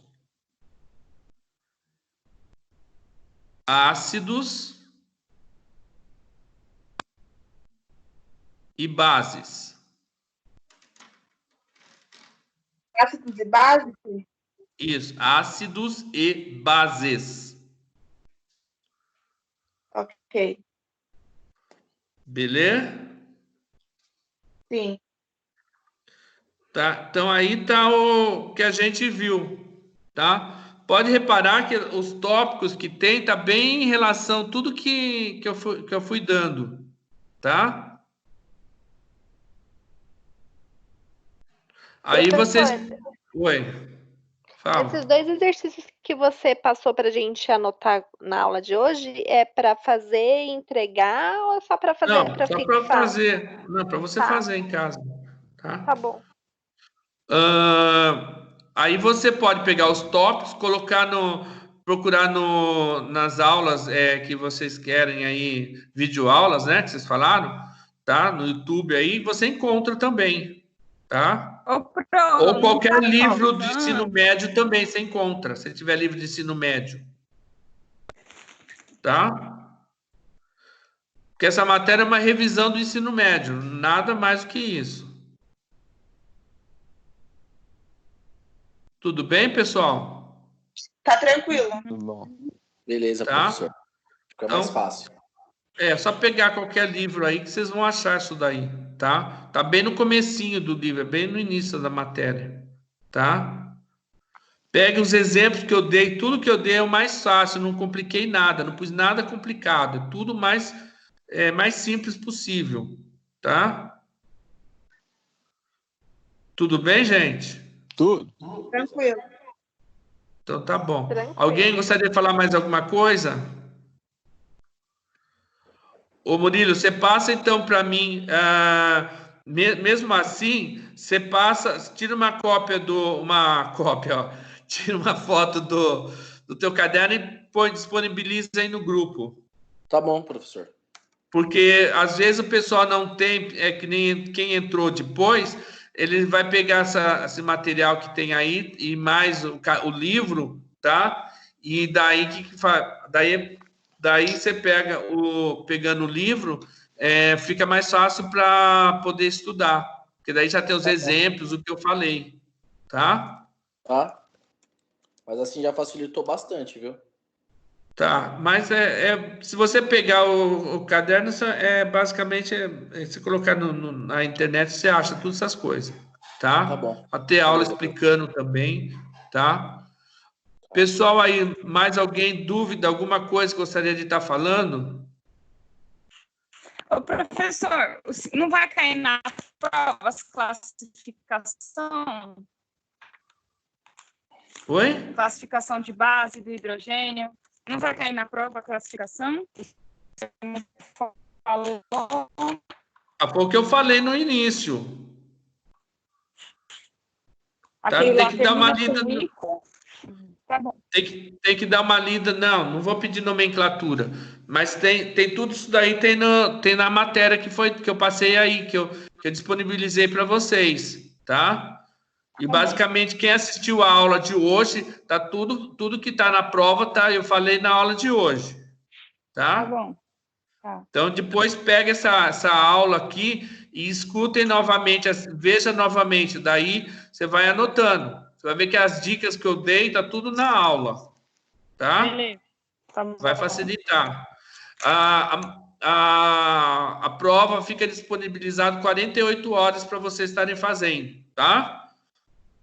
Ácidos e bases. Ácidos e bases? Isso, ácidos e bases. Ok. Beleza? Sim. Tá? Então, aí tá o que a gente viu, tá? Pode reparar que os tópicos que tem tá bem em relação a tudo que eu fui dando, tá? Aí vocês... Professor, Oi, fala. esses 2 exercícios que você passou para a gente anotar na aula de hoje é para fazer e entregar ou é só para fazer, Não, para só para fixar? fazer. Não, para você Tá, fazer em casa, tá tá? bom. Aí você pode pegar os tópicos, colocar procurar nas aulas que vocês querem aí, videoaulas, né, que vocês falaram, tá? No YouTube aí, você encontra também, tá? Ou qualquer livro de ensino médio também você encontra, se tiver livro de ensino médio, tá? Porque essa matéria é uma revisão do ensino médio, nada mais do que isso. Tudo bem, pessoal? Tá tranquilo. Tudo bom. Beleza, Tá? professor. Fica mais Então, fácil. É só pegar qualquer livro aí que vocês vão achar isso daí, tá? Tá bem no comecinho do livro, é bem no início da matéria, tá? Pegue os exemplos que eu dei, tudo que eu dei é o mais fácil, não compliquei nada, não pus nada complicado, é tudo mais simples possível, tá? Tudo bem, gente? Tudo. Tranquilo. Então tá bom. Tranquilo. Alguém gostaria de falar mais alguma coisa? Ô Murilo, você passa então para mim, mesmo assim, você passa, tira uma cópia tira uma foto do teu caderno e disponibiliza aí no grupo. Tá bom, professor. Porque às vezes o pessoal não tem, que nem quem entrou depois, ele vai pegar esse material que tem aí e mais o livro, tá? E daí que faz? Daí você pegando o livro, fica mais fácil para poder estudar. Porque daí já tem os exemplos, o que eu falei, tá? Tá? Mas assim já facilitou bastante, viu? Tá, mas se você pegar o caderno, basicamente, se colocar na internet, você acha todas essas coisas, tá? Tá bom. Vai ter aula explicando também, tá? Pessoal aí, mais alguém, dúvida, alguma coisa que gostaria de estar falando? Ô, professor, não vai cair na prova as classificação? Oi? Classificação de base do hidrogênio. Não vai cair na prova a classificação? Você não falou. Foi o que eu falei no início. Tá? Aquele Tem lá que dar uma termina lida. com Nico. Tá bom. Tem que dar uma lida. Não vou pedir nomenclatura. Mas tem tudo isso daí, tem na matéria que eu passei aí, que eu disponibilizei para vocês, tá? E basicamente quem assistiu a aula de hoje, tá tudo que tá na prova, tá? Eu falei na aula de hoje, tá? Tá bom. Tá. Então depois pega essa aula aqui e escutem novamente, veja novamente, daí você vai anotando. Você vai ver que as dicas que eu dei tá tudo na aula, tá? Beleza. Tá bom. Vai facilitar. A prova fica disponibilizada 48 horas para vocês estarem fazendo, tá?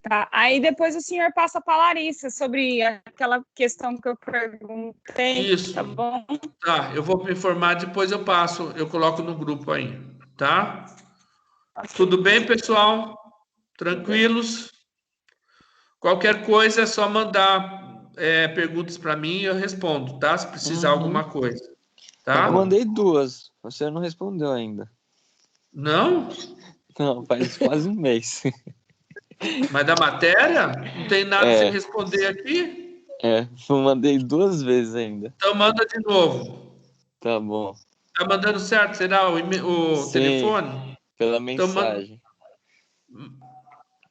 Tá. Aí depois o senhor passa para a Larissa sobre aquela questão que eu perguntei. Isso. Tá bom? Tá, eu vou me informar, depois eu passo, eu coloco no grupo aí, tá? Okay. Tudo bem, pessoal? Tranquilos? Qualquer coisa é só mandar perguntas para mim e eu respondo, tá? Se precisar alguma coisa, tá? Eu mandei 2, você não respondeu ainda. Não? Não, faz quase um mês. Mas da matéria? Não tem nada pra você responder aqui? Eu mandei 2 vezes ainda. Então manda de novo. Tá bom. Tá mandando certo, será o telefone? Pela mensagem.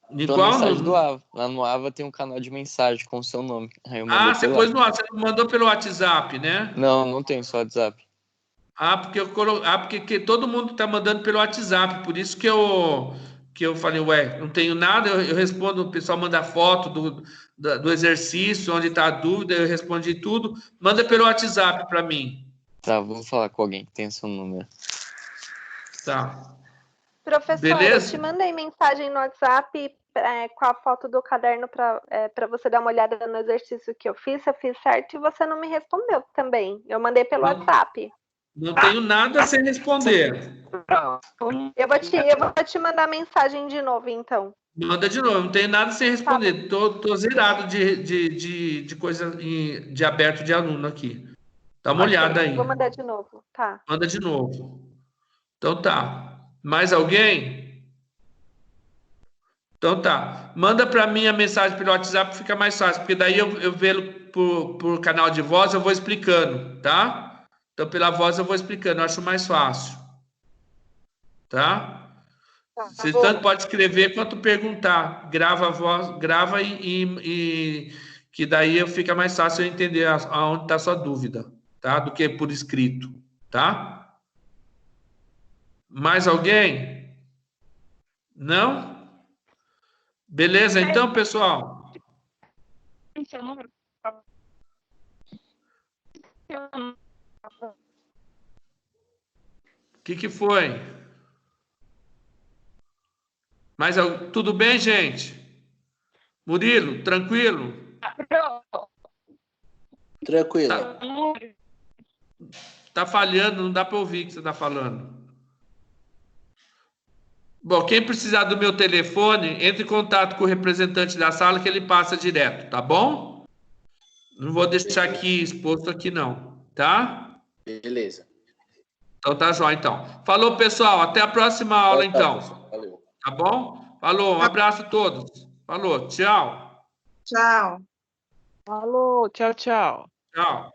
De pela qual? mensagem do Ava. Lá no Ava tem um canal de mensagem com o seu nome. Aí eu você pôs no WhatsApp, você não mandou pelo WhatsApp, né? Não tem só WhatsApp. Porque todo mundo tá mandando pelo WhatsApp, por isso que eu falei, não tenho nada, eu respondo, o pessoal manda foto do exercício, onde está a dúvida, eu respondi tudo, manda pelo WhatsApp para mim, Tá, vou falar com alguém que tem seu número. Tá. Professor, Beleza? eu te mandei mensagem no WhatsApp com a foto do caderno para você dar uma olhada no exercício que eu fiz, se eu fiz certo, e você não me respondeu também. Eu mandei pelo WhatsApp. Não tenho nada sem responder. Eu vou te mandar mensagem de novo, então. Manda de novo, não tenho nada sem responder. Tô zerado de coisa de aberto de aluno aqui. Dá uma olhada aí. Vou mandar de novo, tá. Manda de novo. Então tá. Mais alguém? Então tá. Manda para mim a mensagem pelo WhatsApp, fica mais fácil, porque daí eu vejo por canal de voz, eu vou explicando, tá? Então pela voz eu vou explicando, eu acho mais fácil. Tá? Você tanto pode escrever quanto perguntar. Grava a voz, grava e que daí fica mais fácil eu entender aonde está a sua dúvida, tá? Do que por escrito, tá? Mais alguém? Não? Beleza, então, pessoal? O que foi? Mas tudo bem, gente? Murilo, tranquilo? Tranquilo. Tá falhando, não dá para ouvir o que você está falando. Bom, quem precisar do meu telefone, entre em contato com o representante da sala que ele passa direto, tá bom? Não vou deixar aqui exposto aqui não, tá? Beleza. Então tá jóia, então. Falou, pessoal. Até a próxima aula, então. Valeu. Tá bom? Falou, um abraço a todos. Falou, tchau. Tchau. Falou, tchau, tchau. Tchau.